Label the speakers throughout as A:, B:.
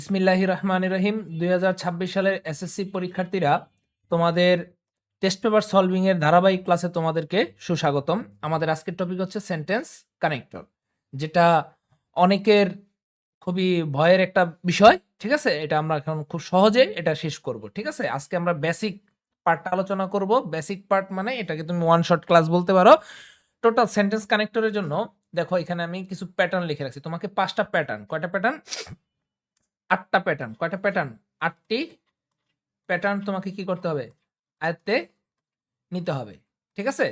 A: বিসমিল্লাহির রহমানির রহিম। 2026 সালের এসএসসি পরীক্ষার্থীরা, তোমাদের টেস্ট পেপার সলভিং এর ধারাবাহিক ক্লাসে তোমাদেরকে সুস্বাগতম। আমাদের আজকের টপিক হচ্ছে সেন্টেন্স কানেক্টর, যেটা অনেকের খুবই ভয়ের একটা বিষয়। ঠিক আছে, এটা আমরা এখন খুব সহজে এটা শেষ করব। ঠিক আছে, আজকে আমরা বেসিক পার্টটা আলোচনা করব। বেসিক পার্ট মানে এটাকে তুমি ওয়ান শট ক্লাস বলতে পারো। টোটাল সেন্টেন্স কানেক্টরের জন্য দেখো, এখানে আমি কিছু প্যাটার্ন লিখে রাখছি। তোমাকে 5টা প্যাটার্ন, কয়টা প্যাটার্ন? 8টা প্যাটার্ন। কয়টা প্যাটার্ন? 8টি প্যাটার্ন তোমাকে কি করতে হবে? আয়ত্তে নিতে হবে। ঠিক আছে?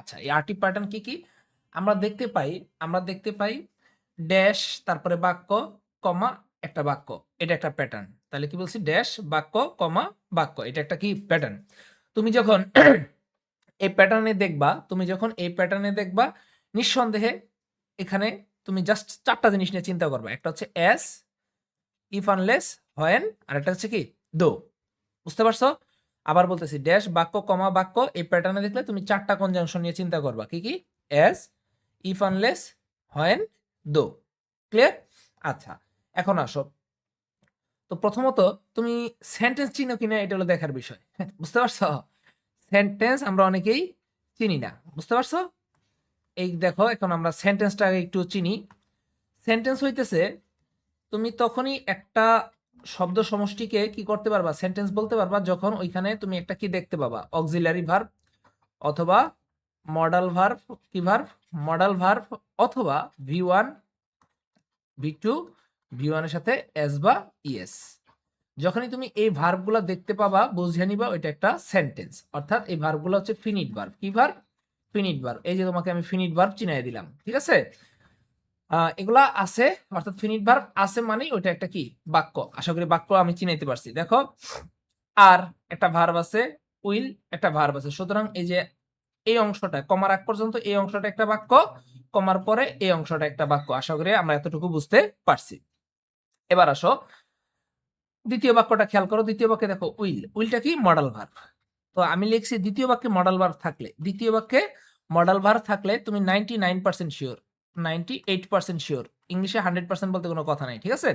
A: আচ্ছা, এই 8টি প্যাটার্ন কি কি? আমরা দেখতে পাই ড্যাশ, তারপরে বাক্য, কমা, একটা বাক্য। এটা একটা প্যাটার্ন। তাহলে কি বলছি? ড্যাশ, বাক্য, কমা, বাক্য। এটা একটা কি প্যাটার্ন? তুমি যখন এই প্যাটার্নে দেখবা, নিঃসন্দেহে এখানে তুমি জাস্ট 4টা জিনিস নিয়ে চিন্তা করবা। একটা হচ্ছে অ্যাজ, ইফ আনলেস, হোয়েন, আর একটা হচ্ছে কি দো। বুঝতে পারছো? আবার বলতেছি, ড্যাশ, বাক্য, কমা, বাক্য। এই প্যাটার্নে দেখলে তুমি 4টা কনজাংশন নিয়ে চিন্তা করবা। কি কি? অ্যাজ, ইফ আনলেস, হোয়েন, দো। ক্লিয়ার? আচ্ছা, এখন আসো। তো প্রথমত তুমি সেন্টেন্স চিনো কিনা এটা হলো দেখার বিষয়। বুঝতে পারছো? সেন্টেন্স আমরা অনেকেই চিনি না। বুঝতে পারছো? এই দেখো, এখন আমরা সেন্টেন্সটা একটু চিনি। সেন্টেন্স হইতেছে, তুমি তখনই একটা শব্দ সমষ্টিকে কি করতে পারবা? সেন্টেন্স বলতে পারবা যখন ওইখানে তুমি একটা কি দেখতে পাবা? অক্সিলারি ভার্ব, অথবা মডাল ভার্ব। কি ভার্ব? মডাল ভার্ব, অথবা ভি1, ভি2, ভি1 এর সাথে এস বা ইএস। যখনই তুমি এই ভার্বগুলো দেখতে পাবা, বুঝিয়ে নিবা ওইটা একটা সেন্টেন্স। অর্থাৎ এই ভার্বগুলো হচ্ছে ফিনিট ভার্ব। কি ভার্ব? Finite verb. এই যে তোমাকে আমি ফিনিট ভার্ব চিনাই দিলাম। ঠিক আছে? এগুলা আছে, অর্থাৎ ফিনিট ভার্ব আছে মানেই ওইটা একটা কি বাক্য। আশা করি বাক্য আমি চিনাইতে পারছি। দেখো, আর একটা ভার্ব আছে, উইল একটা ভার্ব আছে। সুতরাং এই যে এই অংশটা, কমার আগ পর্যন্ত এই অংশটা একটা বাক্য, কমার পরে এই অংশটা একটা বাক্য। আশা করি আমরা এতটুকু বুঝতে পারছি। এবার আসো দ্বিতীয় বাক্যটা খেয়াল করো। দ্বিতীয় বাক্যে দেখো উইল। উইলটা কি? Modal verb. তো আমি লিখছি দ্বিতীয় বাক্যে মডাল ভার্ব থাকলে, দ্বিতীয় বাক্যে মডাল ভার্ব থাকলে তুমি 99% শিওর, 98% শিওর। ইংলিশে 100% বলতে কোনো কথা নাই। ঠিক আছে?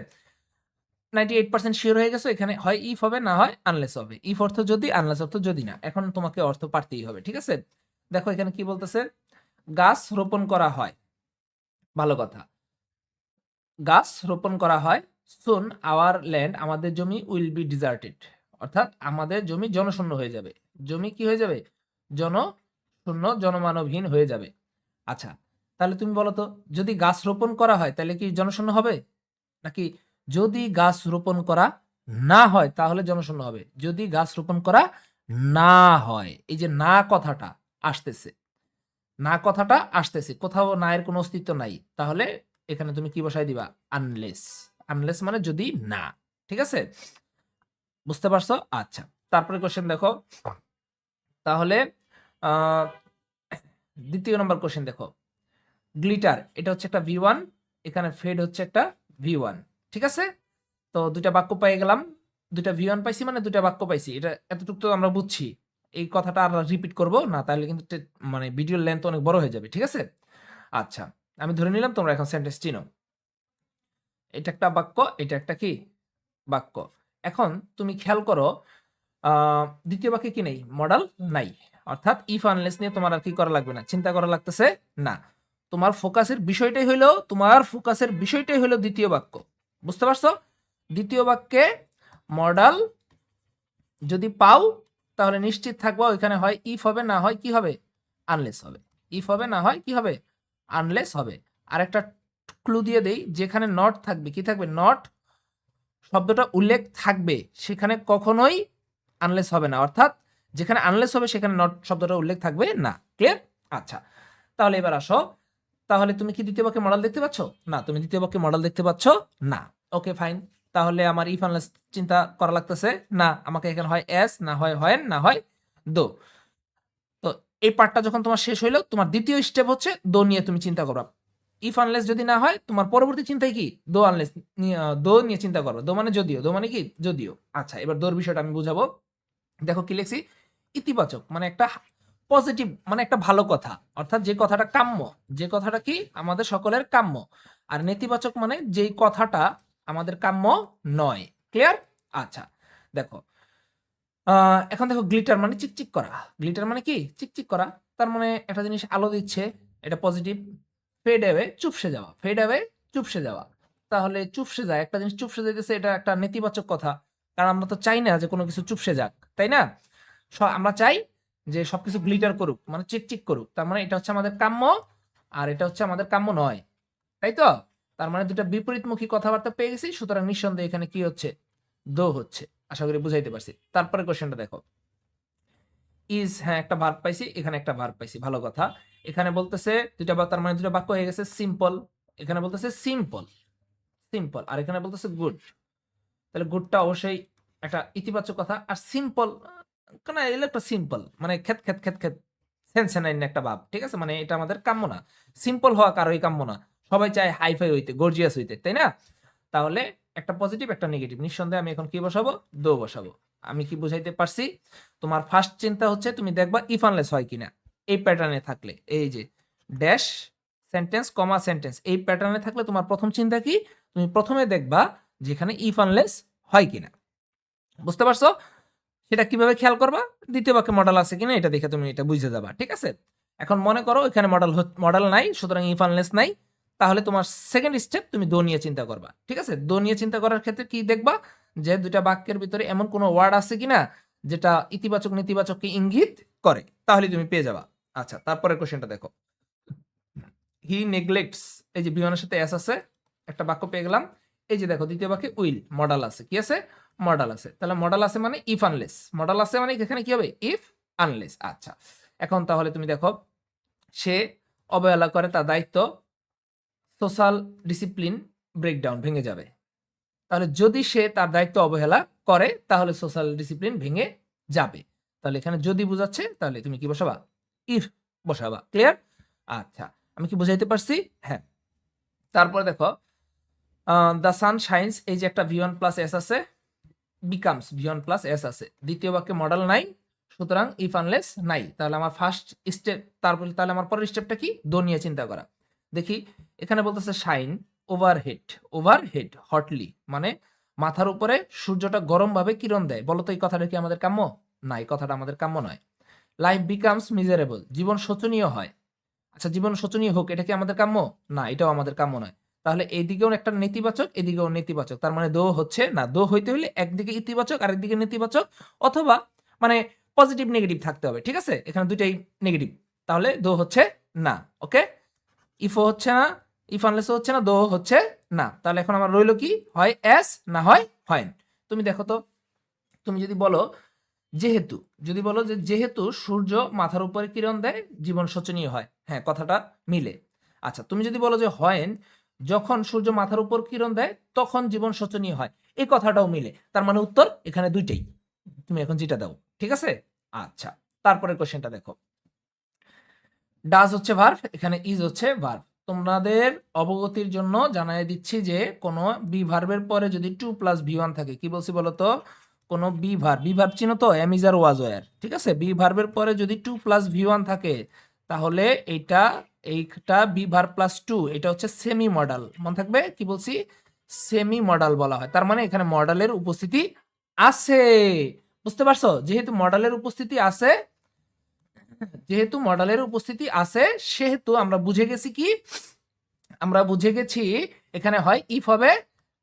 A: 98% শিওর হয়ে গেছো। এখানে হয় ইফ হবে, না হয় আনলেস হবে। ইফ অর্থ যদি, আনলেস অর্থ যদি না। এখন তোমাকে অর্থ পারতেই হবে। ঠিক আছে? দেখো এখানে কি বলতেছে? গাছ রোপণ করা হয়। ভালো কথা। গাছ রোপণ করা হয়। সুন আওয়ার ল্যান্ড, আমাদের জমি, উইল বি ডিজার্টেড, অর্থাৎ আমাদের জমি জনশূন্য হয়ে যাবে। জমি কি হয়ে যাবে? জনশূন্য, জনমানবহীন হয়ে যাবে। আচ্ছা, তাহলে তুমি বলো তো, যদি গাছ রোপণ করা হয় তাহলে কি জনশূন্য হবে? নাকি যদি গাছ রোপণ করা না হয় তাহলে জনশূন্য হবে? যদি গাছ রোপণ করা না হয়, এই যে না কথাটা আসতেছে, না কথাটা আসতেছে, কোথাও না এর কোনো অস্তিত্ব নাই, তাহলে এখানে তুমি কি বসাই দিবা? আনলেস। আনলেস মানে যদি না। ঠিক আছে? বুঝতে পারছো? আচ্ছা, তারপরে কোশ্চেন দেখো। তাহলে আহ দ্বিতীয় নম্বর কোশ্চেন দেখো। গ্লিটার, এটা হচ্ছে একটা ভি1, এখানে ফেড হচ্ছে একটা ভি1। ঠিক আছে? তো দুইটা বাক্য পেয়ে গেলাম। দুইটা ভি1 পাইছি মানে দুইটা বাক্য পাইছি। এটা এতটুকু তো আমরা বুঝছি। এই কথাটা আর রিপিট করব না, তাহলে কিন্তু মানে ভিডিওর লেন্থ অনেক বড় হয়ে যাবে। ঠিক আছে? আচ্ছা, আমি ধরে নিলাম তোমরা এখন সেন্টেন্স চিনো। এটা একটা বাক্য, এটা একটা কি বাক্য। এখন তুমি খেয়াল করো, দ্বিতীয় বাক্যে কি নেই? মডাল নাই। অর্থাৎ ইফ আনলেস নিয়ে তোমার আর কি করা লাগবে না, চিন্তা করা লাগতেছে না। তোমার ফোকাসের বিষয়টাই হলো দ্বিতীয় বাক্য। বুঝতে পারছো? দ্বিতীয় বাক্যে মডাল যদি পাও, তাহলে নিশ্চিত থাকবো এখানে হয় ইফ হবে, না হয় কি হবে? আনলেস হবে। ইফ হবে, না হয় কি হবে? আনলেস হবে। আর একটা ক্লু দিয়ে দেই, যেখানে নট থাকবে, কি থাকবে? নট শব্দটা উল্লেখ থাকবে, সেখানে কখনোই আনলেস হবে না। অর্থাৎ যেখানে আনলেস হবে সেখানে নট শব্দটা উল্লেখ থাকবে না। ক্লিয়ার? আচ্ছা, তাহলে এবার আসো। তাহলে তুমি কি দ্বিতীয় বাক্যে মডেল দেখতে পাচ্ছ? না, তুমি দ্বিতীয় বাক্যে মডেল দেখতে পাচ্ছ না। ওকে, ফাইন। তাহলে আমার ইফ আনলেস চিন্তা করা লাগতেছে না। আমাকে এখানে হয় এস, না হয় হয়, না হয় দো। তো এই পার্টটা যখন তোমার শেষ হইলো, তোমার দ্বিতীয় স্টেপ হচ্ছে দো নিয়ে তুমি চিন্তা করবা। ইফ আনলেস যদি না হয়, তোমার পরবর্তী চিন্তায় কি? দো আনলেস, দো নিয়ে চিন্তা করবো। দো মানে যদিও, দো মানে কি? যদিও। আচ্ছা, এবার দোর বিষয়টা আমি বুঝাবো। দেখো কি লিখছি? ইতিবাচক মানে একটা পজিটিভ, মানে একটা ভালো কথা, অর্থাৎ যে কথাটা কাম্য, যে কথাটা কি আমাদের সকলের কাম্য। আর নেতিবাচক মানে যেই কথাটা আমাদের কাম্য নয়। ক্লিয়ার? আচ্ছা দেখো, এখন দেখো গ্লিটার মানে চিকচিক করা। গ্লিটার মানে কি? চিকচিক করা। তার মানে একটা জিনিস আলো দিচ্ছে, এটা পজিটিভ। ফেড অ্যাওয়ে চুপসে যাওয়া, ফেড অ্যাওয়ে চুপসে যাওয়া। তাহলে চুপসে যায়, একটা জিনিস চুপসে যাইতেছে, এটা একটা নেতিবাচক কথা। কারণ আমরা তো চাই না যে কোনো কিছু চুপসে যাক, তাই না? আমরা চাই যে সবকিছু গ্লিটার করুক, মানে চিকচিক করুক। তার মানে এটা হচ্ছে আমাদের কাম্য, আর এটা হচ্ছে আমাদের কাম্য নয়, তাই তো? তার মানে দুটা বিপরীতমুখী কথাবার্তা পেয়ে গেছি, সুতরাং নিঃসন্দেহে এখানে কি হচ্ছে? দো হচ্ছে। আশা করি বুঝাইতে পারছি। তারপরে কোশ্চেনটা দেখো, ইজ, হ্যাঁ একটা ভার্ব পাইছি, এখানে একটা ভার্ব পাইছি, ভালো কথা। এখানে বলতেছে দুইটা তার মানে দুটো বাক্য হয়ে গেছে সিম্পল। এখানে বলতেছে সিম্পল, সিম্পল, আর এখানে বলতেছে গুড। তাহলে গুডটা অবশ্যই একটা ইতিবাচক কথা। আর সিম্পল কেন, এগুলো একটা সিম্পল মানে খেত খেত খেত খেত সেন্সেনাইন একটা ভাব, ঠিক আছে? মানে এটা আমাদের কাম্য না। সিম্পল হওয়া কারোই কাম্য না। সবাই চায় হাইফাই হইতে, গর্জিয়াস হইতে, তাই না? তাহলে একটা পজিটিভ একটা নেগেটিভ, নিঃসন্দেহে আমি এখন কি বসাবো? দো বসাবো। আমি কি বুঝাইতে পারছি? তোমার ফার্স্ট চিন্তা হচ্ছে তুমি দেখবা ইফ আনলেস হয় কিনা। এই প্যাটার্নে থাকলে, এই যে ড্যাশ সেন্টেন্স কমা সেন্টেন্স, এই প্যাটার্নে থাকলে তোমার প্রথম চিন্তা কি? তুমি প্রথমে দেখবা যেখানে ইফ আনলেস হয় কিনা। বুঝতে পারছো? সেটা কিভাবে খেয়াল করবা? দ্বিতীয় বাক্যে মডেল আছে কিনা এটা দেখে তুমি এটা বুঝে যাবা, ঠিক আছে? এখন মনে করো এখানে মডেল নাই, সুতরাং ইফ আনলেস নাই। তাহলে তোমার সেকেন্ড স্টেপ তুমি দো নিয়ে চিন্তা করবা, ঠিক আছে? দো নিয়ে চিন্তা করার ক্ষেত্রে কি দেখবা? যে দুইটা বাক্যের ভিতরে এমন কোনো ওয়ার্ড আছে কিনা যেটা ইতিবাচক নেতিবাচককে ইঙ্গিত করে, তাহলে তুমি পেয়ে যাবা। আচ্ছা, তারপরে কোশ্চেনটা দেখো, হি নেগলেক্টস, এই যে বিমানের সাথে এস আছে, একটা বাক্য পেয়ে গেলাম। এই যে দেখো দ্বিতীয় বাক্যে উইল, মডেল আছে, কি আছে? মডেল আছে। তাহলে মডেল আছে মানে ইফ আনলেস, মডেল আছে মানে এখানে কি হবে? If unless. আচ্ছা, এখন তাহলে তুমি দেখো, সে অবহেলা করে তার দায়িত্ব, সোশ্যাল ডিসিপ্লিন ব্রেকডাউন, ভেঙে যাবে। তাহলে যদি সে তার দায়িত্ব অবহেলা করে তাহলে সোশ্যাল ডিসিপ্লিন ভেঙে যাবে। তাহলে এখানে যদি বুঝাচ্ছে তাহলে তুমি কি বসাবা? ইফ বসাবা। ক্লিয়ার? আচ্ছা, আমি কি বুঝাইতে পারছি? হ্যাঁ। তারপরে দেখো, দ্য সান শাইন্স, এই যে একটা ভি1 প্লাস এস আছে, বিকামস ভি1 প্লাস এস আছে। দ্বিতীয় বাক্যে মডেল নাই, সুতরাং ইফ আনলেস নাই। তাহলে আমার ফার্স্ট স্টেপ, তারপরে তাহলে আমার পরের স্টেপটা কি? দো নিয়ে চিন্তা করা। দেখি, এখানে বলতেছে শাইন ওভারহেড, ওভারহেড হটলি, মানে মাথার উপরে সূর্যটা গরম ভাবে কিরণ দেয়। বলতো এই কথাটা কি আমাদের কাম্য? না, এই কথাটা আমাদের কাম্য নয়। লাইফ বিকামস মিজারেবল, জীবন শোচনীয় হয়। আচ্ছা, জীবন শোচনীয় হোক, এটা কি আমাদের কাম্য? না, এটাও আমাদের কাম্য নয়। তাহলে এইদিকেও একটা নেতিবাচক, এদিকেও নেতিবাচক। তার মানে দো হচ্ছে না। দো হইতে হলে একদিকে ইতিবাচক আর একদিকে নেতিবাচক, অথবা মানে পজিটিভ নেগেটিভ থাকতে হবে, ঠিক আছে? এখানে দুইটাই নেগেটিভ, তাহলে দো হচ্ছে না। ওকে, ইফও হচ্ছে না, ইফ আনলেসও হচ্ছে না, দো হচ্ছে না। তাহলে এখন আমার রইলো কি? হয় এস, না হয় হয়। তুমি দেখো তো, তুমি যদি বলো যেহেতু, যদি বলো যে যেহেতু সূর্য মাথার উপরে কিরণ দেয় জীবন শোচনীয় হয়, হ্যাঁ কথাটা মিলে। আচ্ছা, তুমি যদি বলো যে হয় যখন সূর্য মাথার উপর কিরণ দেয় তখন জীবন শোচনীয় হয়, এই কথাটাও মিলে। তার মানে উত্তর এখানে দুইটাই, তুমি এখন যেটা দাও, ঠিক আছে? আচ্ছা, তারপরে কোশ্চেনটা দেখো, ডাজ হচ্ছে ভার্ব, এখানে ইজ হচ্ছে ভার্ব। তোমাদের অবগতির জন্য জানাই দিচ্ছি যে কোনো বি ভার্বের পরে যদি 2+V1 থাকে, কি বলছি বলো তো? কোনো বি ভার্ব চিনো তো? Am is are was were, ঠিক আছে? বি ভার্বের পরে যদি 2+V1 থাকে তাহলে এইটা বি ভার্ব প্লাস 2, এটা হচ্ছে সেমি মডাল। মনে থাকবে কি বলছি? সেমি মডাল বলা হয়। তার মানে এখানে মডালের উপস্থিতি আছে। বুঝতে পারছো? যেহেতু মডালের উপস্থিতি আছে, যেহেতু মডেলের উপস্থিতি আছে, সেহেতু আমরা বুঝে গেছি কি? আমরা বুঝে গেছি এখানে হয় ইফ হবে,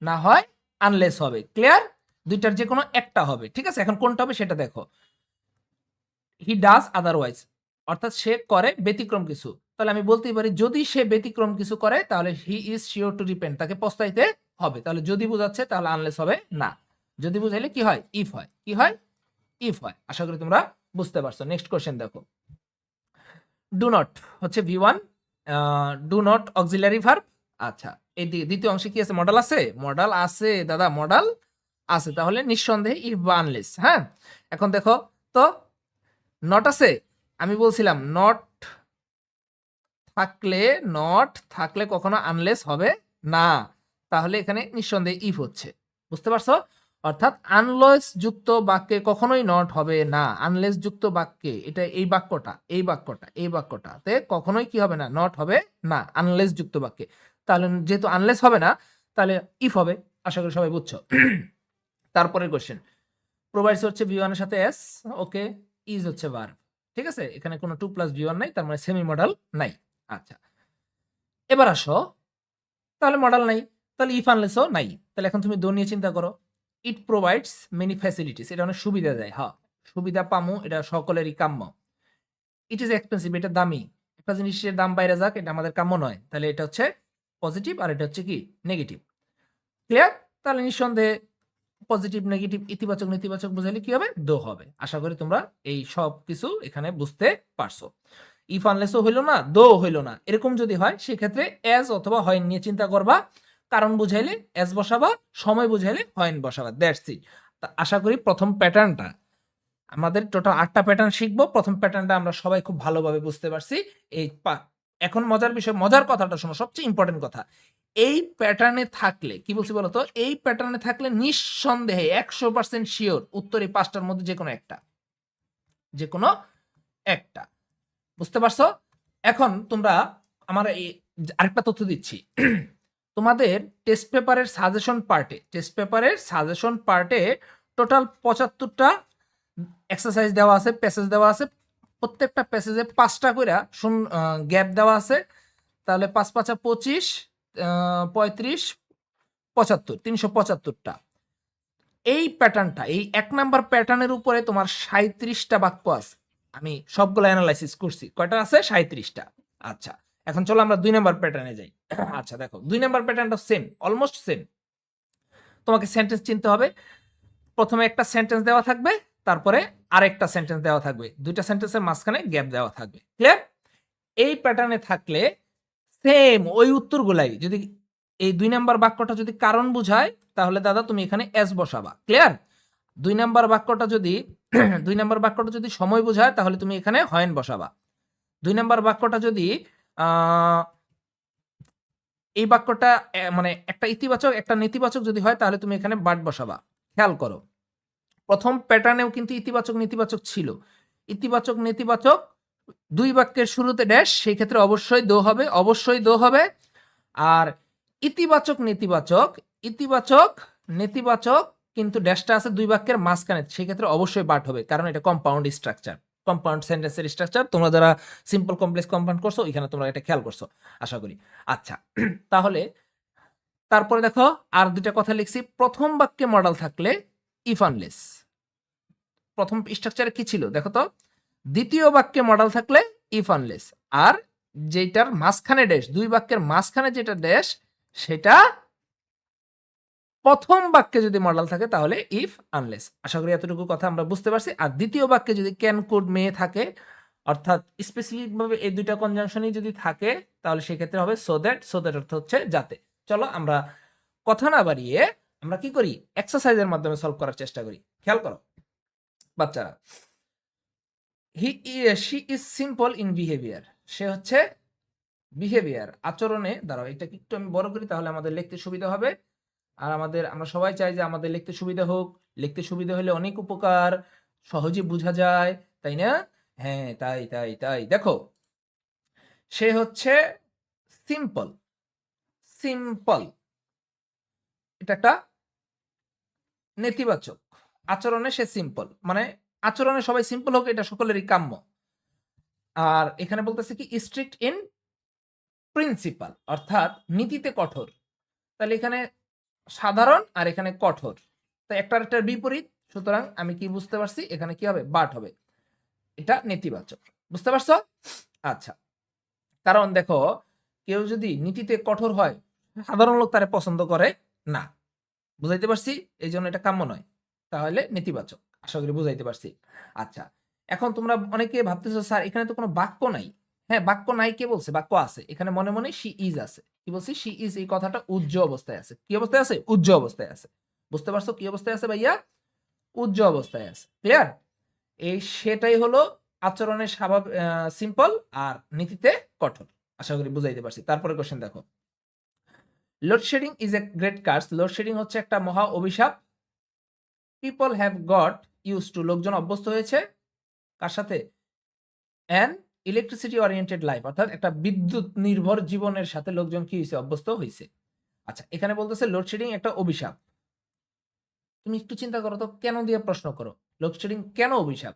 A: না হয় আনলেস হবে। ক্লিয়ার? দুইটার যে কোনো একটা হবে, ঠিক আছে? এখন কোনটা হবে সেটা দেখো, হি ডাজ আদারওয়াইজ, অর্থাৎ সে করে ব্যতিক্রম কিছু। তাহলে আমি বলতেই পারি যদি সে ব্যতিক্রম কিছু করে তাহলে he is sure to repent, তাকে পস্তাইতে হবে। তাহলে যদি বুঝাচ্ছে তাহলে আনলেস হবে না, যদি বুঝাইলে কি হয়? ইফ হয়। কি হয়? ইফ হয়। আশা করি তোমরা বুঝতে পারছো। নেক্সট কোশ্চেন দেখো, ডু নট হচ্ছে V1, do not auxiliary verb. আচ্ছা, এই দ্বিতীয় অংশে কি আছে? মডেল আছে, মডেল আছে দাদা, মডেল আছে। তাহলে নিঃসন্দেহে ইফ বা আনলেস। হ্যাঁ, এখন দেখো তো, নট আছে, আমি বলছিলাম নট থাকলে কখনো আনলেস হবে না। তাহলে এখানে নিঃসন্দেহে ইফ হচ্ছে। বুঝতে পারছো? অর্থাৎ আনলেস যুক্ত বাক্যে কখনোই নট হবে না। আনলেস যুক্ত বাক্যে, এটা এই বাক্যটাতে কখনোই কি হবে না? নট হবে না আনলেস যুক্ত বাক্যে। তাহলে যেহেতু আনলেস হবে না তাহলে ইফ হবে। আশা করি সবাই বুঝছো। তারপরের কোশ্চেন, প্রোভাইডস হচ্ছে V1 এর সাথে এস, ওকে, ইজ হচ্ছে ভার্ব, ঠিক আছে, এখানে কোনো 2 প্লাস V1 নাই, তার মানে সেমি মডাল নাই। আচ্ছা, এবার আসো, তাহলে মডাল নাই, তাহলে ইফ আনলেসও নাই, তাহলে এখন তুমি দো নিয়ে চিন্তা করো। ইট প্রোভাইডস মেনি ফ্যাসিলিটিস, এটা অনেক সুবিধা দেয়, হ্যাঁ সুবিধা পামু, এটা সকলেরই কাম্য। ইট ইজ এক্সপেন্সিভ, এটা দামি, একটা জিনিসের দাম বাইরে যাক, এটা আমাদের কাম্য নয়, তাহলে এটা হচ্ছে পজিটিভ আর এটা হচ্ছে কি নেগেটিভ। ক্লিয়ার? তাহলে নিঃসন্দেহে পজিটিভ নেগেটিভ ইতিবাচক নেতিবাচক বুঝাইলে কি হবে, দো হবে। আশা করি তোমরা এই সব কিছু এখানে বুঝতে পারছো। ইফ আনলেসও হইলো না, দো হইলো না, এরকম যদি হয় সেক্ষেত্রে এজ অথবা হয় নিয়ে চিন্তা করবা, কারণ বুঝাইলে এজ বসাবা, সময় বুঝাইলে হয় বসাবা, দ্যাটস ইট। আশা করি প্রথম প্যাটার্নটা, আমাদের টোটাল 8টা প্যাটার্ন শিখবো, প্রথম প্যাটার্নটা আমরা সবাই খুব ভালোভাবে বুঝতে পারছি। এই এখন মজার বিষয়, মজার কথাটা শোনো, সবচেয়ে ইম্পর্টেন্ট কথা, এই প্যাটার্নে থাকলে কি বলছি বলতো, এই প্যাটার্নে থাকলে নিঃসন্দেহে 100% শিওর উত্তর এই 5টার মধ্যে যে কোনো একটা, যে কোনো একটা। বুঝতে পারছো? এখন তোমরা আমার এই আরেকটা তথ্য দিচ্ছি। তোমাদের টেস্ট পেপারের সাজেশন পার্টে টোটাল 75টা এক্সারসাইজ দেওয়া আছে, প্যাসেজ দেওয়া আছে, প্রত্যেকটা প্যাসেজে 5টা করে গ্যাপ দেওয়া আছে, তাহলে 5 5 25, 35, 75, 375টা। এই প্যাটার্নটা, এই 1 নাম্বার প্যাটার্নের উপরে তোমার 37টা বাক্য আছে, আমি সবগুলো অ্যানালাইসিস করছি, কয়টা আছে, 37টা। আচ্ছা, এখন চলো আমরা 2 নাম্বার প্যাটার্নে যাই। আচ্ছা দেখো, 2 নাম্বার প্যাটার্নটা সেম, অলমোস্ট সেম। তোমাকে সেন্টেন্স চিনতে হবে, প্রথমে একটা সেন্টেন্স দেওয়া থাকবে, তারপরে আরেকটা সেন্টেন্স দেওয়া থাকবে, দুইটা সেন্টেন্সের মাঝখানে গ্যাপ দেওয়া থাকবে। ক্লিয়ার? এই প্যাটার্নে থাকলে সেম ওই উত্তরগুলাই, যদি এই 2 নাম্বার বাক্যটা যদি কারণ বুঝায়, তাহলে দাদা তুমি এখানে এস বসাবা। ক্লিয়ার? 2 নাম্বার বাক্যটা যদি 2 নাম্বার বাক্যটা যদি সময় বুঝায়, তাহলে তুমি এখানে হয়েন বসাবা। 2 নাম্বার বাক্যটা যদি এই বাক্যটা মানে একটা ইতিবাচক একটা নেতিবাচক যদি হয়, তাহলে তুমি এখানে বাট বসাবা। খেয়াল করো, প্রথম প্যাটার্নেও কিন্তু ইতিবাচক নেতিবাচক ছিল। ইতিবাচক নেতিবাচক 2 বাক্যের শুরুতে ড্যাশ, সেই ক্ষেত্রে অবশ্যই দো হবে, অবশ্যই দো হবে। আর ইতিবাচক নেতিবাচক কিন্তু ড্যাশটা আছে 2 বাক্যের মাঝখানে, সেই ক্ষেত্রে অবশ্যই বাট হবে, কারণ এটা কম্পাউন্ড স্ট্রাকচার, কম্পাউন্ড সেন্টেন্সের স্ট্রাকচার। তোমরা যারা সিম্পল কমপ্লেক্স কম্পাউন্ড করছো, এখানে তোমরা এটা খেয়াল করছো আশা করি। আচ্ছা, তাহলে তারপরে দেখো আর 2টা কথা লিখছি। প্রথম বাক্যে মডাল থাকলে ইফ আনলেস, প্রথম স্ট্রাকচারে কি ছিল দেখো তো, দ্বিতীয় বাক্যে মডাল থাকলে ইফ আনলেস, আর যেটার মাঝখানে ড্যাশ, 2 বাক্যের মাঝখানে যেটা ড্যাশ, সেটা প্রথম বাক্যে যদি মডাল থাকে তাহলে ইফ আনলেস। আশা করি এতটুকু কথা আমরা বুঝতে পারছি। আর দ্বিতীয় বাক্যে যদি ক্যান কুড মে থাকে, অর্থাৎ স্পেসিফিক ভাবে এই 2টা কনজাংশনই যদি থাকে, তাহলে সেক্ষেত্রে হবে সো দ্যাট অর্থ হচ্ছে যাতে। চলো আমরা কথা না বাড়িয়ে আমরা কি করি, এক্সারসাইজের মাধ্যমে সলভ করার চেষ্টা করি। খেয়াল করো বাচ্চারা, she is simple in behaviour, সে হচ্ছে বিহেভিয়ার আচরণে, দাঁড়াও এটাকে একটু আমি বড় করি, তাহলে আমাদের লিখতে সুবিধা হবে। আর আমরা সবাই চাই যে আমাদের লিখতে সুবিধা হোক, লিখতে সুবিধা হলে অনেক উপকার, সহজে বোঝা যায়, তাই না? হ্যাঁ, তাই তাই তাই। দেখো, সে হচ্ছে সিম্পল, সিম্পল এটা একটা নেতিবাচক, আচরণে সে সিম্পল, মানে আচরণে সবাই সিম্পল হোক, এটা সকলেরই কাম্য। আর এখানে বলতেছে কি স্ট্রিক্ট ইন প্রিন্সিপাল, অর্থাৎ নীতিতে কঠোর। তাহলে এখানে সাধারণ আর এখানে কঠোর, তো একটার বিপরীত, সুতরাং আমি কি বুঝতে পারছি, এখানে কি হবে, বাট হবে, এটা নেতিবাচক। বুঝতে পারছো? আচ্ছা, কারণ দেখো, কেউ যদি নীতিতে কঠোর হয়, সাধারণ লোক তারে পছন্দ করে না। বুঝাইতে পারছি? এই জন্য এটা কাম্য নয়, তাহলে নেতিবাচক। আশা করি বুঝাইতে পারছি। আচ্ছা, এখন তোমরা অনেকে ভাবতেছো স্যার এখানে তো কোনো বাক্য নাই। হ্যাঁ, বাক্য নাই কে বলছে, বাক্য আছে, এখানে মনে মনে শি ইজ আছে। কি বলছি, শি ইজ, এই কথাটা উজ্জ অবস্থায় আছে। কি অবস্থায় আছে, উজ্জ অবস্থায় আছে। বুঝতে পারছো কি অবস্থায় আছে ভাইয়া, উজ্জ অবস্থায় আছে। ক্লিয়ার? এই সেটাই হলো আচরণের স্বাভাবিক, সিম্পল, আর নীতিতে কঠোর। আশা করি বুঝাইতে পারছি। তারপরে কোশ্চেন দেখো, load shedding is a great curse, load shedding হচ্ছে একটা মহা অভিশাপ। People have got used to, লোকজন অভ্যস্ত হয়েছে কার সাথে, অ্যান ইলেকট্রিসিটি ওরিয়েন্টেড লাইফ, অর্থাৎ একটা বিদ্যুৎ নির্ভর জীবনের সাথে লোকজন কি হয়েছে, অভ্যস্ত হয়েছে। আচ্ছা, এখানে বলতেছে লোডশেডিং একটা অভিশাপ। তুমি একটু চিন্তা করো তো, কেন দিয়ে প্রশ্ন করো, লোডশেডিং কেন অভিশাপ?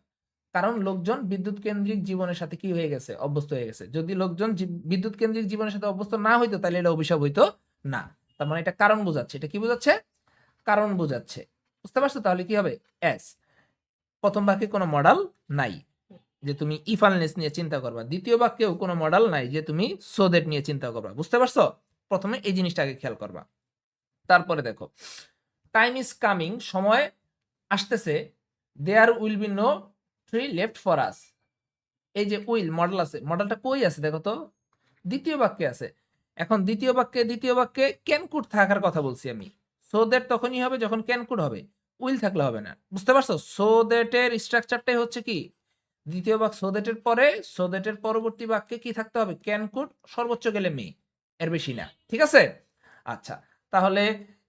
A: কারণ লোকজন বিদ্যুৎ কেন্দ্রিক জীবনের সাথে কি হয়ে গেছে, অভ্যস্ত হয়ে গেছে। যদি লোকজন বিদ্যুৎ কেন্দ্রিক জীবনের সাথে অভ্যস্ত না হইতো তাহলে এটা অভিশাপ হইতো না। তার মানে এটা কারণ বোঝাচ্ছে। এটা কি বোঝাচ্ছে? কারণ বোঝাচ্ছে। বুঝতে পারছো? তাহলে কি হবে? এস। প্রথম বাক্যে কোনো মডাল নাই যে তুমি ইফ আনলেস নিয়ে চিন্তা করবা। দ্বিতীয় বাক্যেও কোনো মডাল নাই যে তুমি সো দ্যাট নিয়ে চিন্তা করবা। বুঝতে পারছো? প্রথমে এই জিনিসটাকে খেয়াল করবা। তারপরে দেখো, টাইম ইজ কামিং, সময় আসতেছে, there will be no tree left for us. এই যে উইল মডেল আছে, মডেলটা কই আছে দেখো তো? দ্বিতীয় বাক্যে আছে। এখন দ্বিতীয় বাক্যে ক্যান কুড থাকার কথা বলছি আমি। সো দ্যাট তখনই হবে যখন ক্যান কুড হবে, উইল থাকলে হবে না। বুঝতে পারছো? সো দ্যাট এর স্ট্রাকচারটাই হচ্ছে কি, দ্বিতীয় বাক্য সো দ্যাট এর পরে, সো দ্যাট এর পরবর্তী বাক্যে কি থাকতে হবে? ক্যান কুড, সর্বোচ্চ গেলে মে, এর বেশি না। ঠিক আছে? আচ্ছা, তাহলে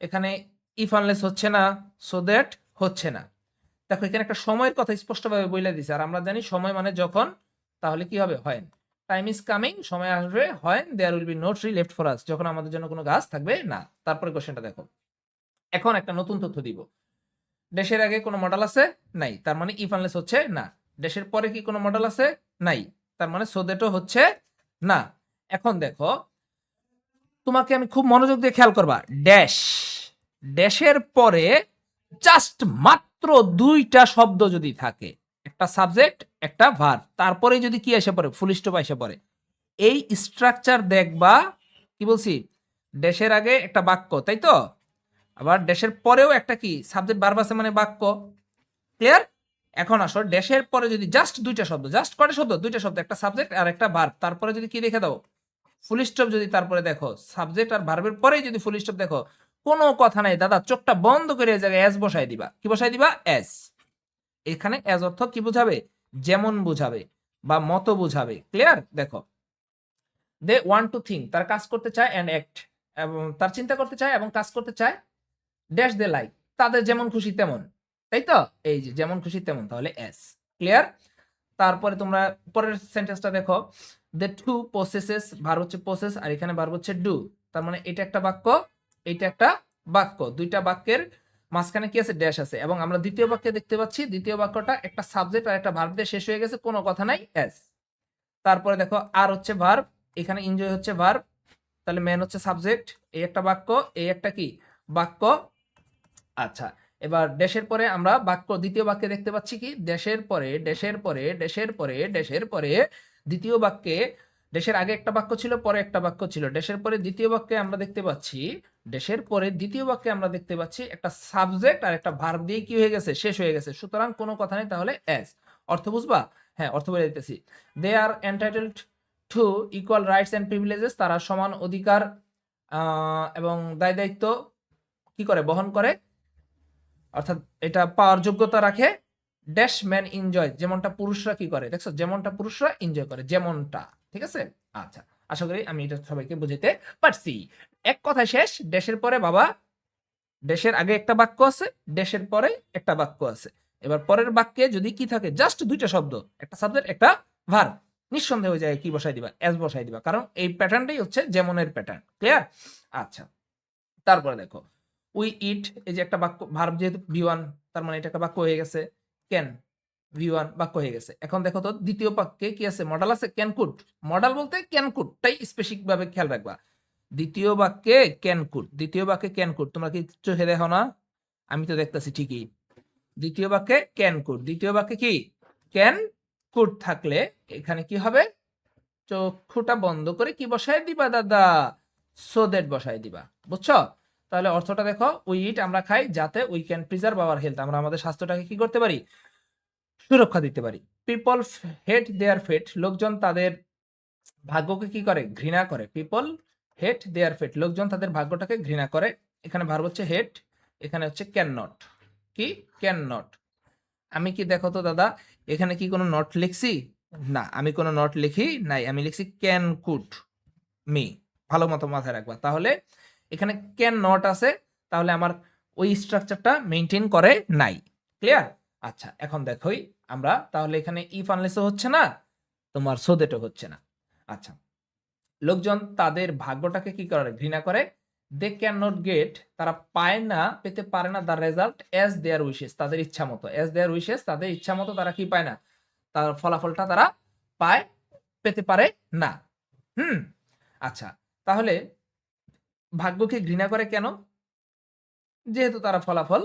A: এখানে ইফ আনলেস হচ্ছে না, সো দ্যাট হচ্ছে না। দেখো এখানে একটা সময়ের কথা স্পষ্টভাবে বলে দিছে, আর আমরা জানি সময় মানে যখন, তাহলে কি হবে? হয়। টাইম ইজ কামিং, সময় আসবে, হয় there will be no tree left for us, যখন আমাদের জন্য কোনো গাছ থাকবে না। তারপরে কোশ্চেনটা দেখো, এখন একটা নতুন তথ্য দিব। দেশের আগে কোনো মডেল আছে? নাই, তার মানে ইফ আনলেস হচ্ছে না। দেশের পরে কি কোনো মডেল আছে? নাই, তার মানে সো দ্যাটও হচ্ছে না। এখন দেখো, তোমাকে আমি খুব মনোযোগ দিয়ে খেয়াল করবা। ড্যাশ, ড্যাশের পরে জাস্ট মাত্র দুইটা শব্দ যদি থাকে, একটা সাবজেক্ট একটা ভার্ব, তারপরে যদি কি এসে পড়ে? ফুল স্টপ এসে পড়ে। এই স্ট্রাকচার দেখবা। কি বলছি? ড্যাশের আগে একটা বাক্য, তাই তো? আবার ড্যাশের পরেও একটা কি সাবজেক্ট ভার্ব আছে, মানে বাক্য। ক্লিয়ার? এখন আসো, ড্যাশের পরে যদি জাস্ট দুইটা শব্দ, জাস্ট কয়টা শব্দ? দুইটা শব্দ, একটা সাবজেক্ট আর একটা ভার্ব, তারপরে যদি কি দেখে দাও? ফুল স্টপ যদি তারপরে দেখো, সাবজেক্ট আর ভার্বের পরেই যদি ফুল স্টপ দেখো, কোনো কথা নাই দাদা, চোখটা বন্ধ করে এই জায়গায় এস বসাই দিবা। কি বসাই দিবা? এস। এখানে এস অর্থ কি বোঝাবে? যেমন বোঝাবে বা মতো বোঝাবে। ক্লিয়ার? দেখো, দে ওয়ান্ট টু থিঙ্ক, তার কাজ করতে চায়, অ্যান্ড অ্যাক্ট, এবং তার চিন্তা করতে চায় এবং কাজ করতে চায়, ড্যাশ দে লাইক, তাদের যেমন খুশি তেমন। তাই তো? এই যে যেমন খুশি তেমন, তাহলে এস। ক্লিয়ার? তারপরে তোমরা পরের সেন্টেন্সটা দেখো, দে টু প্রসেসেস, ভার হচ্ছে প্রসেস আর এখানে ভার হচ্ছে ডু। তার মানে এটা একটা বাক্য, এইটা একটা বাক্য। দুইটা বাক্যের মাঝখানে কি আছে? ড্যাশ আছে। এবং আমরা দ্বিতীয় বাক্যে দেখতে পাচ্ছি দ্বিতীয় বাক্যটা একটা সাবজেক্ট আর একটা ভার্ব দিয়ে শেষ হয়ে গেছে, কোনো কথা নাই, এস। তারপরে দেখো, আর হচ্ছে ভার্ব, এখানে এনজয় হচ্ছে ভার্ব, তাহলে ম্যান হচ্ছে সাবজেক্ট। এই একটা বাক্য, এই একটা কি বাক্য। আচ্ছা, এবার ড্যাশের পরে আমরা বাক্য, দ্বিতীয় বাক্যে দেখতে পাচ্ছি কি, ড্যাশের পরে, ড্যাশের পরে, ড্যাশের পরে, ড্যাশের পরে, দ্বিতীয় বাক্যে ড্যাশের আগে একটা বাক্য ছিল, পরে একটা বাক্য ছিল। ড্যাশের পরে দ্বিতীয় বাক্যে আমরা দেখতে পাচ্ছি, ড্যাশের পরে দ্বিতীয় বাক্যে আমরা দেখতে পাচ্ছি একটা সাবজেক্ট আর একটা ভার্ব দিয়ে কি হয়ে গেছে? শেষ হয়ে গেছে। সুতরাং কোনো কথা নেই, তাহলে এস। অর্থ বুঝবা? হ্যাঁ, অর্থ বলে দিতেছি। They are entitled to equal rights and privileges, তারা সমান অধিকার এবং দায় দায়িত্ব কি করে? বহন করে, অর্থাৎ এটা পাওয়ার যোগ্যতা রাখে। ড্যাশ ম্যান এনজয়, যেমনটা পুরুষরা কি করে? দেখছো, যেমনটা পুরুষরা এনজয় করে, যেমনটা। ঠিক আছে? আচ্ছা, আশা করি আমি এটা সবাইকে বুঝাইতে পারছি। এক কথায় শেষ, ড্যাশের পরে বাবা, ড্যাশের আগে একটা বাক্য আছে, ড্যাশের পরে একটা বাক্য আছে। এবার পরের বাক্যে যদি কি থাকে? জাস্ট দুইটা শব্দ, একটা সাবজেক্ট একটা ভার্ব, নিঃসন্দেহে হয়ে যায় কি বসাই দিবা? এস বসাই দিবা, কারণ এই প্যাটার্নটাই হচ্ছে যেমনের প্যাটার্ন। ক্লিয়ার? আচ্ছা, তারপরে দেখো, উই ইট, এই যে একটা বাক্য, ভার্ব যেহেতু ভি1, তার মানে এটা একটা বাক্য হয়ে গেছে। ক্যান, ভি1 বাক্য হয়ে গেছে। এখন দেখো তো দ্বিতীয় বাক্যে কি আছে? মডাল আছে, ক্যান কুড। মডাল বলতে ক্যান কুডটাই স্পেসিফিক ভাবে খেয়াল রাখবা। দ্বিতীয় বাক্যে ক্যান কুড, দ্বিতীয় বাক্যে ক্যান কুড, তোমরা কি চোখে দেখো না? আমি তো দেখতেছি ঠিকই। দ্বিতীয় বাক্যে ক্যান কুড, দ্বিতীয় বাক্যে কি ক্যান কুড থাকলে এখানে কি হবে? চক্ষুটা বন্ধ করে কি বসায় দিবা দাদা? সো দ্যাট বসায় দিবা। বুঝছো? তাহলে অর্থটা দেখো, উই ইট, আমরা খাই যাতে we can preserve our health, আমরা আমাদের স্বাস্থ্যটাকে কি করতে পারি? সুরক্ষা দিতে পারি। পিপল হেট দেয়ার ফেট, লোকজন তাদের ভাগ্যকে কি করে? ঘৃণা করে। পিপল হেট দেয়ার ফেট, লোকজন তাদের ভাগ্যটাকে ঘৃণা করে। এখানে ভার্ব হচ্ছে হেট, এখানে হচ্ছে ক্যান নট। কি? Can not. আমি কি দেখো তো দাদা, এখানে কি কোনো নট লিখছি? না, আমি কোনো নট লিখি নাই, আমি লিখছি ক্যান কুড মি। ভালো মতো মাথায় রাখবা। তাহলে এখানে ক্যান নট আছে, তাহলে আমার ওই স্ট্রাকচারটা মেনটেন করে নাই। ক্লিয়ার? আচ্ছা, এখন দেখোই আমরা, তাহলে এখানে ইফ আনলেসও হচ্ছে না, তোমার সো দ্যাটও হচ্ছে না। আচ্ছা, লোকজন তাদের ভাগ্যটাকে কি করে? ঘৃণা করে। দে ক্যান নট গেট, তারা পায় না, পেতে পারে না, the result as their wishes, তাদের ইচ্ছা মতো, অ্যাজ দেয়ার উইশেস, তাদের ইচ্ছা মতো তারা কি পায় না, তার ফলাফলটা তারা পায়, পেতে পারে না। আচ্ছা, তাহলে ভাগ্যকে ঘৃণা করে কেন? যেহেতু তারা ফলাফল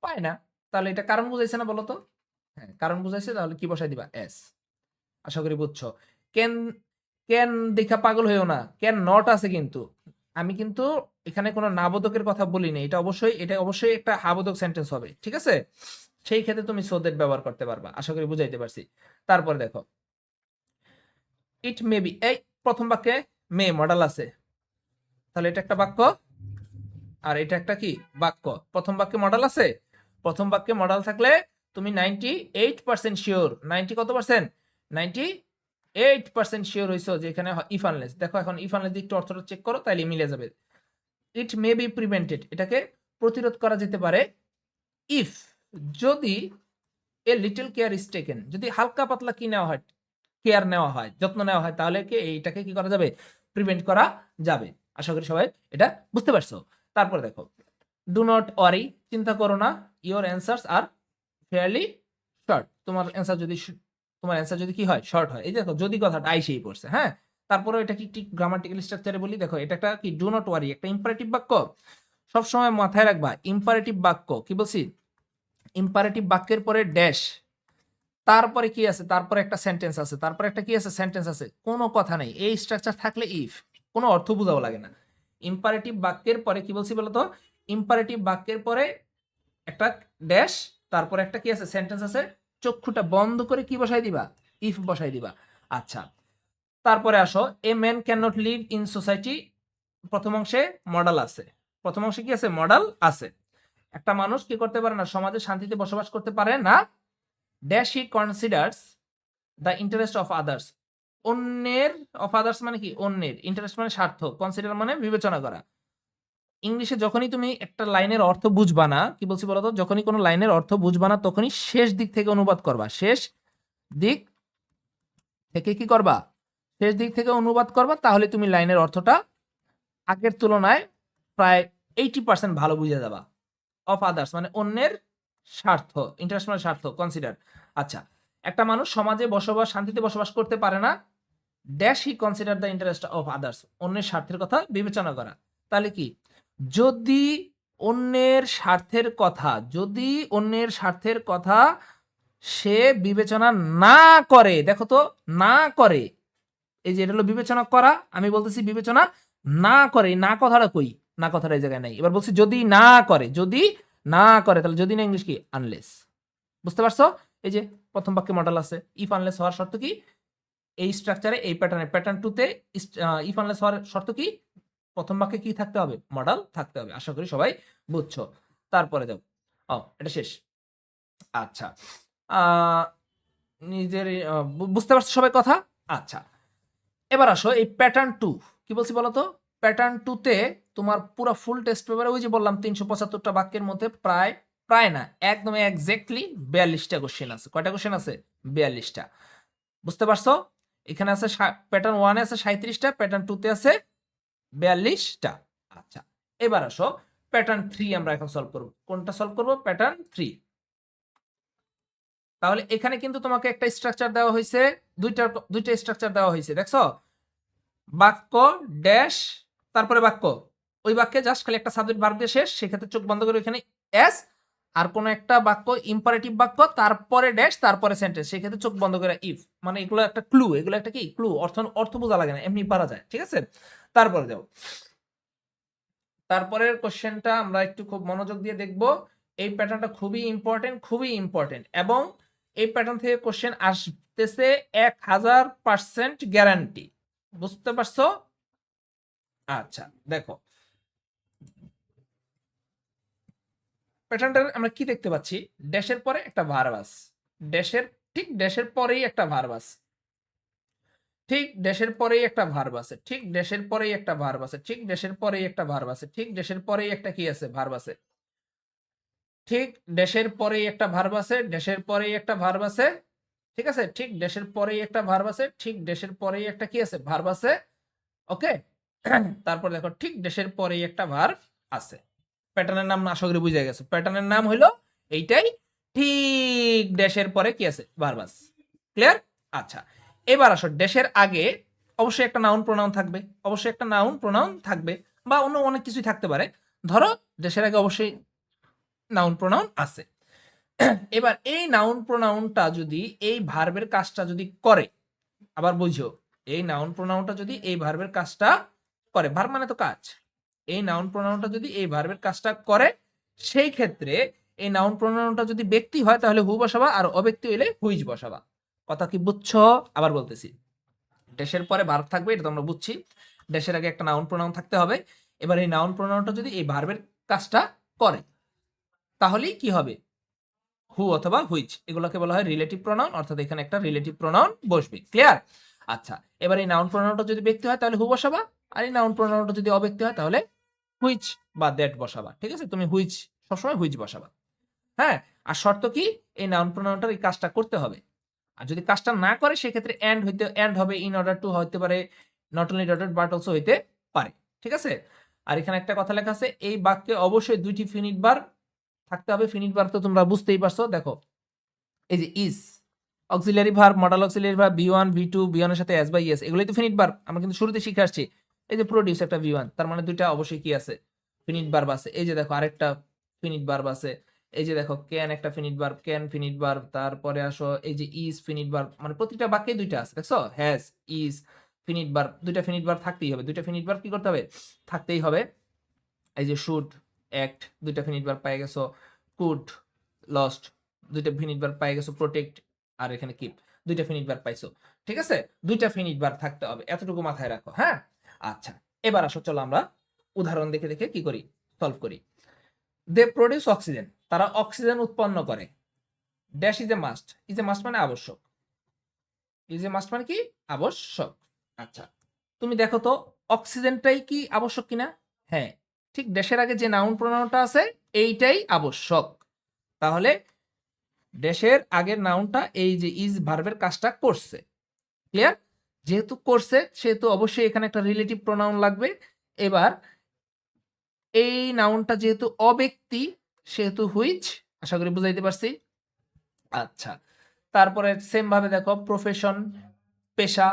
A: পায় না। তাহলে এটা কারণ বুঝাইছে না বলতো? হ্যাঁ, কারণ বুঝাইছে, তাহলে কি বসাই দিবা? এস। আশা করি বুঝছো। ক্যান, ক্যান দেখা পাগল হইও না, ক্যান নট আছে কিন্তু। আমি কিন্তু এখানে কোনো নাবোধকের কথা বলিনি, এটা অবশ্যই একটা হাবোধক সেন্টেন্স হবে, ঠিক আছে? সেই ক্ষেত্রে তুমি সো দ্যাট ব্যবহার করতে পারবা। আশা করি বুঝাইতে পারছি। তারপরে দেখো, ইট মে বি, এই প্রথম বাক্যে মে মডাল আছে, তাহলে এটা একটা বাক্য আর এটা একটা কি বাক্য। প্রথম বাক্যে মডাল আছে, প্রথম বাক্যে মডাল থাকলে তুমি 98% শিওর, 90 কত পার্সেন্ট, 98% শিওর হইছো যে এখানে ইফ আনলেস। দেখো এখন ইফ আনলেস একটু অর্থটা চেক করো, তাইলে মিলে যাবে। ইট মে বি প্রিভেন্টেড, এটাকে প্রতিরোধ করা যেতে পারে, ইফ, যদি, a little care is taken, যদি হালকা পাতলা কি নেওয়া হয়, কেয়ার নেওয়া হয়, যত্ন নেওয়া হয়, তাহলে কি এইটাকে কি করা যাবে, প্রিভেন্ট করা যাবে। আশা করি সবাই এটা বুঝতে পারছো। তারপরে দেখো, ডু নট ওয়ারি, চিন্তা করো না, your answers are fairly short, তোমার অ্যান্সার যদি কি হয়, শর্ট হয়। এই দেখো যদি কথাটা আইসেই পড়ছে, হ্যাঁ। তারপরে এটা কি ঠিক গ্রামাটিক্যাল স্ট্রাকচারে বলি, দেখো এটা একটা কি, ডু নট ওয়ারি একটা ইম্পারেটিভ বাক্য। সবসময় মাথায় রাখবা, ইম্পারেটিভ বাক্য কি বলছি, ইম্পারেটিভ বাক্যের পরে ড্যাশ, তারপরে কি আছে, তারপরে একটা সেন্টেন্স আছে, তারপরে একটা কি আছে, সেন্টেন্স আছে, কোনো কথা নেই। এই স্ট্রাকচার থাকলে ইফ, কোনো অর্থ বোঝাও লাগে না। ইম্পারেটিভ বাক্যের পরে কি বলছি বলতো, ইম্পারেটিভ বাক্যের পরে একটা ড্যাশ, তারপরে একটা কি আছে, সেন্টেন্স আছে, চক্ষুটা বন্ধ করে কি বসাই দিবা, ইফ বসাই দিবা। আচ্ছা, তারপরে আসো, a man can not live in society, প্রথম অংশে মডাল আছে, প্রথম অংশে কি আছে, মডাল আছে। একটা মানুষ কি করতে পারে না, সমাজে শান্তিতে বসবাস করতে পারে না, dash he considers the interest of others, অন্যের, অফ আদার্স মানে কি, অন্যের, ইন্টারেস্ট মানে স্বার্থ, কনসিডার মানে বিবেচনা করা। ইংলিশে যখনই তুমি একটা লাইনের অর্থ বুঝবা না, কি বলছি বলতো, যখনই কোনো লাইনের অর্থ বুঝবা না, তখনই শেষ দিক থেকে অনুবাদ করবা, শেষ দিক থেকে কি করবা, শেষ দিক থেকে অনুবাদ করবা, তাহলে তুমি লাইনের অর্থটা আগের তুলনায় প্রায় 80% ভালো বুঝে যাবা। অফ আদার্স মানে অন্যের স্বার্থ, ইন্টারেস্ট মানে স্বার্থ, কনসিডার। আচ্ছা, একটা মানুষ সমাজে শান্তিতে বসবাস করতে পারে না, dash he consider the interest of others, অন্যের স্বার্থের কথা বিবেচনা করা। তাহলে কি, যদি অন্যের স্বার্থের কথা, যদি অন্যের স্বার্থের কথা সে বিবেচনা না করে, দেখো তো, না করে, এই যে এটা হলো বিবেচনা করা, আমি বলতেছি বিবেচনা না করে, না কথাটা কই, না কথাটা এই জায়গায় নাই। এবার বলছি যদি না করে, যদি না করে, তাহলে যদি না ইংলিশ কি, আনলেস। বুঝতে পারছো? এই যে প্রথম বাক্যে মডেল আছে, ইফ আনলেস হওয়ার শর্ত কি, এই স্ট্রাকচারে, এই প্যাটার্নে, প্যাটার্ন 2 তে ইফ আনলেস হওয়ার শর্ত কি, প্রথম বাক্যে কি থাকতে হবে, মডেল থাকতে হবে। আশা করি সবাই বুঝছো। তারপরে দাও, এটা শেষ। আচ্ছা, নিজের বুঝতে পারছো সবাই কথা? আচ্ছা, এবার আসো এই প্যাটার্ন 2, কি বলছি বলতো, প্যাটার্ন 2 তে তোমার পুরো ফুল টেস্ট পেপারে, ওই যে বললাম 375টা বাক্যের মধ্যে প্রায় না, একদম এক্স্যাক্টলি 42টা কোশ্চেন আছে। কয়টা কোশ্চেন আছে? 42টা। বুঝতে পারছো? এখানে আছে প্যাটার্ন 1 এ আছে 37টা, প্যাটার্ন 2 তে আছে 42টা। আচ্ছা, এবার আসো প্যাটার্ন 3 আমরা এখন সলভ করব। কোনটা সলভ করব? প্যাটার্ন 3। তাহলে এখানে কিন্তু তোমাকে একটা স্ট্রাকচার দেওয়া হয়েছে, দুইটা স্ট্রাকচার দেওয়া হয়েছে, দেখছো? বাক্য ড্যাশ, তারপরে বাক্য, ওই বাক্যে জাস্ট খালি একটা সাবজেক্ট ভার্ব দিয়ে শেষ, সেক্ষেত্রে চোখ বন্ধ করে এখানে এস, আর কোন একটা বাক্য ইম্পারেটিভ বাক্য, তারপরে ড্যাশ, তারপরে সেন্টেন্স, সেক্ষেত্রে চোখ বন্ধ করে ইফ। মানে এগুলো একটা ক্লু, এগুলো একটা কি ক্লু, অর্থ বোঝা লাগে না, এমনি পারা যায়, ঠিক আছে? তারপরে যাও, তারপরের কোশ্চেনটা আমরা একটু খুব মনোযোগ দিয়ে দেখব। এই প্যাটার্নটা খুবই ইম্পর্টেন্ট, এবং এই প্যাটার্ন থেকে কোশ্চেন আসতেছে 1000% গ্যারান্টি। বুঝতে পারছো? আচ্ছা, দেখো প্যাটার্নটা আমরা কি দেখতে পাচ্ছি, ড্যাশের পরে একটা ভার্ব আছে, ড্যাশের পরেই একটা ভার্ব আছে, ঠিক ড্যাশের পরেই একটা ভার্ব আছে, ঠিক ড্যাশের পরেই একটা ভার্ব আছে, ঠিক ড্যাশের পরেই একটা ভার্ব আছে, ঠিক ড্যাশের পরেই একটা কি আছে, ভার্ব আছে, ঠিক ড্যাশের পরেই একটা ভার্ব আছে, ড্যাশের পরেই একটা ভার্ব আছে, ঠিক আছে, ঠিক ড্যাশের পরেই একটা ভার্ব আছে, ঠিক ড্যাশের পরেই একটা কি আছে, ভার্ব আছে। ওকে, তারপর দেখো ঠিক দেশের পরেই একটা ভার্ব আছে। প্যাটার্নের নাম আশা করি বুঝে গেছো। প্যাটার্নের নাম হলো এইটাই, ঠিক দেশের পরে কি আছে, ভার্ব আছে। ক্লিয়ার? আচ্ছা, এবার আসো দেশের আগে অবশ্যই একটা নাউন প্রোনাউন থাকবে, অবশ্যই একটা নাউন প্রোনাউন থাকবে, বা অন্য অনেক কিছুই থাকতে পারে। ধরো দেশের আগে অবশ্যই নাউন প্রোনাউন আছে। এবার এই নাউন প্রোনাউনটা যদি এই ভার্বের কাজটা যদি করে, আবার বুঝো, এই নাউন প্রোনাউনটা যদি এই ভার্বের কাজটা করে, ভার্ব মানে তো কাজ, এই নাউন প্রোনাউনটা যদি এই ভার্বের কাজটা করে, সেই ক্ষেত্রে এই নাউন প্রোনাউনটা যদি ব্যক্তি হয় তাহলে হু বসাবা, আর অব্যক্তি হইলে হুইজ বসাবা। কথা কি বুঝছো? আবার বলতেছি, ড্যাশের পরে ভার্ব থাকবে, এটা তো আমরা বুঝছি। ড্যাশের আগে একটা নাউন প্রোনাউন থাকতে হবে। এবার এই নাউন প্রোনাউনটা যদি এই ভার্বের কাজটা করে, তাহলেই কি হবে, হু অথবা হুইচ, এগুলোকে বলা হয় রিলেটিভ প্রোনাউন, অর্থাৎ এখানে একটা রিলেটিভ প্রোনাউন বসবে। ক্লিয়ার? আচ্ছা, এবার এই নাউন প্রোনাউনটা যদি ব্যক্তি হয় তাহলে হু বসাবা, আর এই নাউন প্রোনাউনটা যদি অব্যক্তি হয় তাহলে হুইচ বা দ্যাট বসাবা। ঠিক আছে, তুমি হুইচ, সবসময় হুইচ বসাবা। হ্যাঁ, আর শর্ত কি, এই নাউন প্রোনাউনটার এই কাজটা করতে হবে। আর যদি কাজটা না করে সেক্ষেত্রে এন্ড হবে, ইন অর্ডার টু হতে পারে, not only dotted but also হইতে পারে। ঠিক আছে? আর এখানে একটা কথা লেখা আছে, এই বাক্যে অবশ্যই দুইটি ফিনিট বার থাকতে হবে। ফিনিট বার তো তোমরা বুঝতেই পারছো। দেখো, এই যে is, auxiliary verb, modal auxiliary verb, V1 ভি2, V1 এর সাথে এস বাই এস, এগুলোই তো ফিনিট ভার্ব। আমরা কিন্তু শুরুতে শিখে আসছি। এই যে প্রোডিউস একটা ভি1, তার মানে দুইটা অবশ্যই কি আছে, ফিনিট ভার্ব আছে। এই যে দেখো আরেকটা ফিনিট ভার্ব আছে। এই যে দেখো ক্যান একটা finite verb, can finite verb. তারপরে আসো এই যে ইজ ফিনিট ভার্ব, মানে প্রতিটা বাক্যে দুইটা আছে, দেখছো, হ্যাজ, ইজ, ফিনিট ভার্ব, দুইটা ফিনিট ভার্ব থাকতেই হবে। দুইটা ফিনিট ভার্ব কি করতে হবে, থাকতেই হবে। এই যে শুড, অ্যাক্ট, দুইটা ফিনিট ভার্ব পাই গেছো। কুড, লস্ট, দুইটা ফিনিট ভার্ব পাই গেছো। প্রোটেক্ট আর এখানে কিপ, দুইটা ফিনিট ভার্ব পাইছো। ঠিক আছে, দুইটা ফিনিট ভার্ব থাকতে হবে, এতটুকু মাথায় রাখো। হ্যাঁ, আচ্ছা, এবার আসো চলো আমরা উদাহরণ দেখে দেখে কি করি, সলভ করি। দে প্রডিউস অক্সিজেন, তারা অক্সিজেন উৎপন্ন করে। Dash is a must, is a must মানে আবশ্যক, ইজ এ মাস্ট মানে কি, আবশ্যক। আচ্ছা, তুমি দেখো তো অক্সিজেনটাই কি আবশ্যক কিনা। হ্যাঁ, ঠিক ড্যাশের আগে যে নাউন প্রোনাউনটা আছে এইটাই আবশ্যক। তাহলে ড্যাশের আগের নাউনটা এই যে ইজ ভার্বের কাজটা করছে। ক্লিয়ার? যেহেতু করছে সেহেতু অবশ্যই এখানে একটা রিলেটিভ প্রোনাউন লাগবে। এবার এই নাউনটা যেহেতু অব্যক্তি সেহেতু হুইচ, আশা করি বুঝাইতে পারছি। আচ্ছা, তারপরে সেম ভাবে দেখো প্রফেশন, পেশা।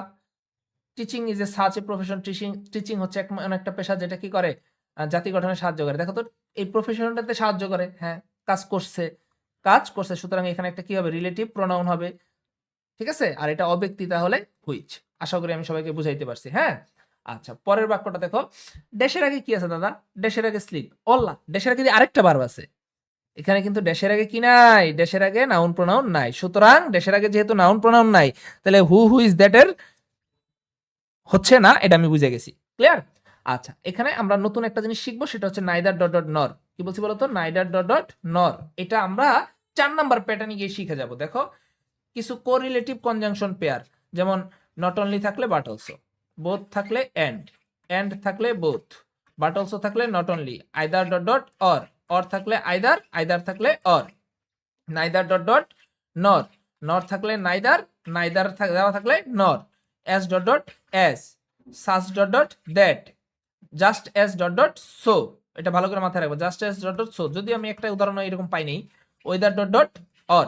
A: Teaching is a such a profession, teaching হচ্ছে এমন একটা পেশা যেটা কি করে, জাতি গঠনে সাহায্য করে। দেখো তো এই প্রফেশনটাতে সাহায্য করে, হ্যাঁ, কাজ করছে, কাজ করছে, সুতরাং এখানে একটা কি হবে, রিলেটিভ প্রোনাউন হবে। ঠিক আছে, আর এটা অব্যক্তি তাহলে হুইচ। আশা করি আমি সবাইকে বুঝাইতে পারছি। হ্যাঁ, আচ্ছা, পরের বাক্যটা দেখো, ড্যাশের আগে কি আছে দাদা, ড্যাশের আগে স্লিপ, অল্লা, ড্যাশের আগে আরেকটা ভার্ব আছে। এখানে কিন্তু ড্যাশের আগে কি নাই, ড্যাশের আগে নাউন প্রোনাউন নাই। সুতরাং ড্যাশের আগে যেহেতু নাউন প্রোনাউন নাই, তাহলে হু ইজ দ্যাট এর হচ্ছে না, এটা আমি বুঝে গেছি। ক্লিয়ার? আচ্ছা, এখানে আমরা নতুন একটা জিনিস শিখবো, সেটা হচ্ছে নাইদার ডট ডট নর। কি বলছি বলতো, নাইদার ডট ডট নর। এটা আমরা 4 নাম্বার প্যাটার্নে গিয়ে শিখে যাব। দেখো, কিছু কোরিলেটিভ কনজাংশন পেয়ার, যেমন নট অনলি থাকলে বাট অলসো, বোথ থাকলে এন্ড থাকলে বোথ, বাট অলসো থাকলে not only, either dot dot or থাকলে আইদার, আইদার থাকলে অর, নাইদার ডট ডট নর, নর থাকলে নাইদার, নাইদার দেওয়া থাকলে নর, S dot dot S, such dot dot that, just S dot dot so. এটা ভালো করে মাথায় রাখবো, just S dot dot so. যদি আমি একটা উদাহরণ এরকম পাই নেই, weather dot dot or,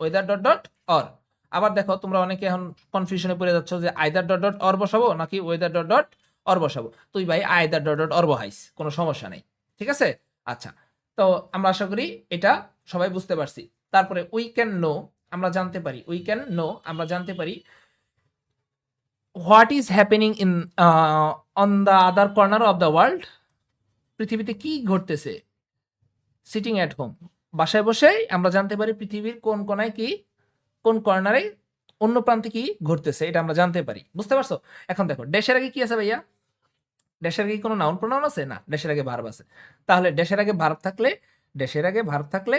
A: weather dot dot or. আবার দেখো, তোমরা অনেকে এখন কনফিউশনে পড়ে যাচ্ছ যে আইদার ডট ডট অর বসাবো নাকি ওয়েদার ডট ডট অর বসাবো। তুই ভাই আইদার ডট ডট অর বহাইস, কোনো সমস্যা নেই। ঠিক আছে, আচ্ছা, তো আমরা আশা করি এটা সবাই বুঝতে পারছি। তারপরে উই ক্যান নো, আমরা জানতে পারি, উই ক্যান নো, আমরা জানতে পারি what is happening in on the other corner of the world, পৃথিবীতে কি ঘটতেছে। সিটিং অ্যাট হোম, বাসায় বসেই আমরা জানতে পারি পৃথিবীর কোন কোনায় কি, কোন কর্নারে, অন্য প্রান্তে কি ঘটতেছে, এটা আমরা জানতে পারি। বুঝতে পারছো? এখন দেখো, ড্যাশের আগে কি আছে ভাইয়া, ড্যাশের আগে কোনো নাউন প্রোনাউন আছে না, ড্যাশের আগে ভার্ব আছে। তাহলে ড্যাশের আগে ভার্ব থাকলে, ড্যাশের আগে ভার্ব থাকলে,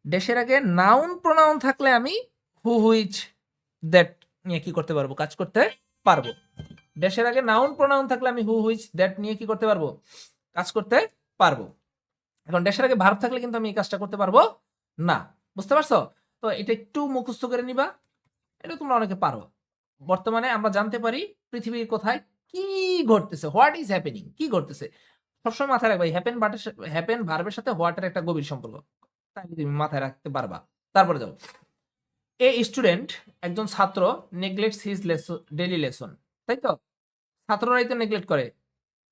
A: ড্যাশের আগে নাউন প্রোনাউন থাকলে আমি হু হুইচ দ্যাট নিয়ে কি করতে পারবো, কাজ করতে পারবো। ড্যাশের আগে নাউন প্রোনাউন থাকলে আমি হু হুইচ দ্যাট নিয়ে কি করতে পারবো, কাজ করতে পারবো। এখন ড্যাশের আগে ভার্ব থাকলে কিন্তু আমি এই কাজটা করতে পারবো না। বুঝতে পারছো? তো এটা একটু মুখস্থ করে নিবা, এটা তোমরা অনেকে পারো। বর্তমানে আমরা জানতে পারি পৃথিবীর কোথায় কি ঘটতেছে, হোয়াট ইজ হ্যাপেনিং, কি ঘটতেছে। সবসময় মাথায় রাখবা হ্যাপেন ভার্বের সাথে হোয়াটের একটা গভীর সম্পর্ক, তাহলে তুমি মাথায় রাখতে পারবা। তারপরে যাও, এ স্টুডেন্ট, একজন ছাত্র, নেগলেক্টস হিজ ডেইলি লেসন, তাই তো? ছাত্ররাই তো নেগলেক্ট করে,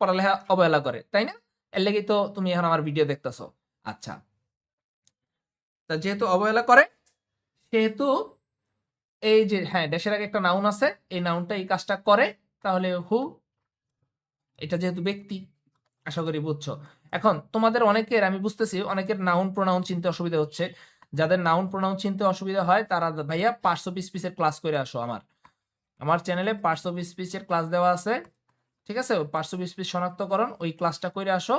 A: পড়ালেখা অবহেলা করে, তাই না? এর লেগেই তো তুমি এখন আমার ভিডিও দেখতেছো। আচ্ছা, তা যেহেতু অবহেলা করে, সেহেতু এই যে হ্যাঁ ড্যাশের আগে একটা নাউন আছে, এই নাউনটা এই কাজটা করে, তাহলে হু, এটা যেহেতু ব্যক্তি, আশা করি বুঝছো। এখন তোমাদের অনেকের, আমি বুঝতেছি অনেকের নাউন প্রোনাউন চিনতে অসুবিধা হচ্ছে। যাদের নাউন প্রোনাউন চিনতে অসুবিধা হয় তারা ভাইয়া পার্টস অফ স্পিচের ক্লাস করে আসো। আমার চ্যানেলে পার্টস অফ স্পিচের ক্লাস দেওয়া আছে, ঠিক আছে? পার্টস অফ স্পিচ শনাক্তকরণ, ওই ক্লাসটা করে আসো।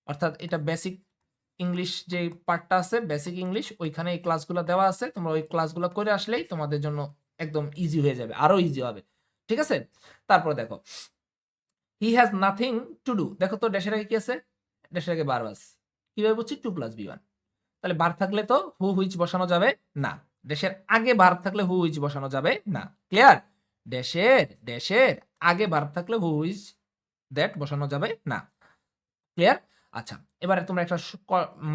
A: অর্থাৎ এটা বেসিক ইংলিশ যে পার্টটা আছে, বেসিক ইংলিশ, ওইখানে এই ক্লাসগুলো দেওয়া আছে। তোমরা ওই ক্লাসগুলো করে আসলেই তোমাদের জন্য একদম ইজি হয়ে যাবে, আরো ইজি হবে, ঠিক আছে? তারপর দেখো, he has nothing to do. দেখো তো ড্যাশের আগে কি আছে? ড্যাশের আগে ভার্ব আছে। কিভাবে বুঝছি? 2+B1। তাহলে ভার্ব থাকলে তো হু হুইচ বসানো যাবে না। ড্যাশের আগে ভার্ব থাকলে হু হুইচ বসানো যাবে না। ক্লিয়ার? ড্যাশের আগে ভার্ব থাকলে হু হুইচ দ্যাট বসানো যাবে না। ক্লিয়ার? আচ্ছা, এবারে তোমরা একটা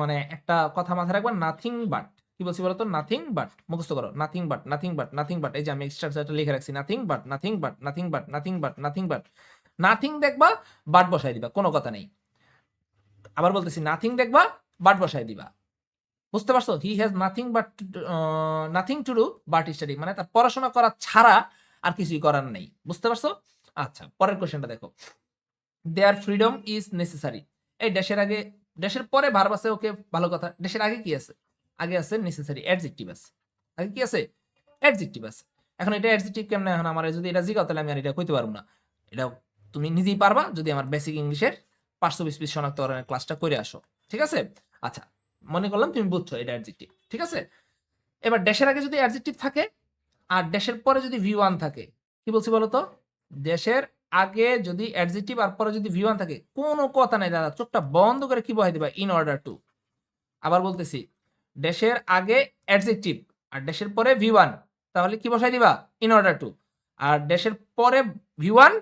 A: মানে একটা কথা মাথায় রাখবা, নাথিং বাট। কি বলছি বলো তো? নাথিং বাট, মুখস্থ করো। Nothing but, nothing but, nothing but. এই যে আমি স্ট্রাকচারটা লিখে রাখছি, nothing but, nothing but, nothing but, nothing but, nothing but. Nothing দেখবা, বাট বসাই দিবা, কোনো কথা নেই। আবার বলতেছি, নাথিং দেখবা, বাট বসাই দিবা। বুঝতে পারছো? He has nothing but nothing to do but study, মানে তার পড়াশোনা করা ছাড়া আর কিছুই করার নেই। বুঝতে পারছো? আচ্ছা, পরের কোশ্চেনটা দেখো, দেয়ার ফ্রিডম ইজ নেসেসারি। এই ড্যাশের আগে, ড্যাশের পরে ভার্ব আছে, ওকে, ভালো কথা। ড্যাশের আগে কি আছে? আগে আছে নেসেসারি, অ্যাডজেক্টিভ আছে। আগে কি আছে? অ্যাডজেক্টিভ আছে। এখন এটা অ্যাডজেক্টিভ কেমনে? এখন আমার যদি এটা জিগাও তাহলে আমি আর এটা কইতে পারবো না। এটা তুমি নিজেই পারবা যদি আমার বেসিক ইংলিশের পার্টস অফ স্পিচ শনাক্তকরণের ক্লাসটা করে আসো, ঠিক আছে? আচ্ছা, মনে করলাম তুমি বুঝছো এটা অ্যাডজেক্টিভ, ঠিক আছে? এবার ড্যাশের আগে যদি অ্যাডজেক্টিভ থাকে আর ড্যাশের পরে যদি V1 থাকে, কি বলছি বলো তো? ড্যাশের আগে যদি অ্যাডজেক্টিভ আর পরে যদি V1 থাকে, কোনো কথা নাই দাদা, চোখটা বন্ধ করে কি বসাই দিবা? In order two. আবার বলতেছি, ড্যাশের আগে অ্যাডজেক্টিভ আর ড্যাশের পরে V1, তাহলে কি বসাই দিবা? In order two. আর ড্যাশের পরে V1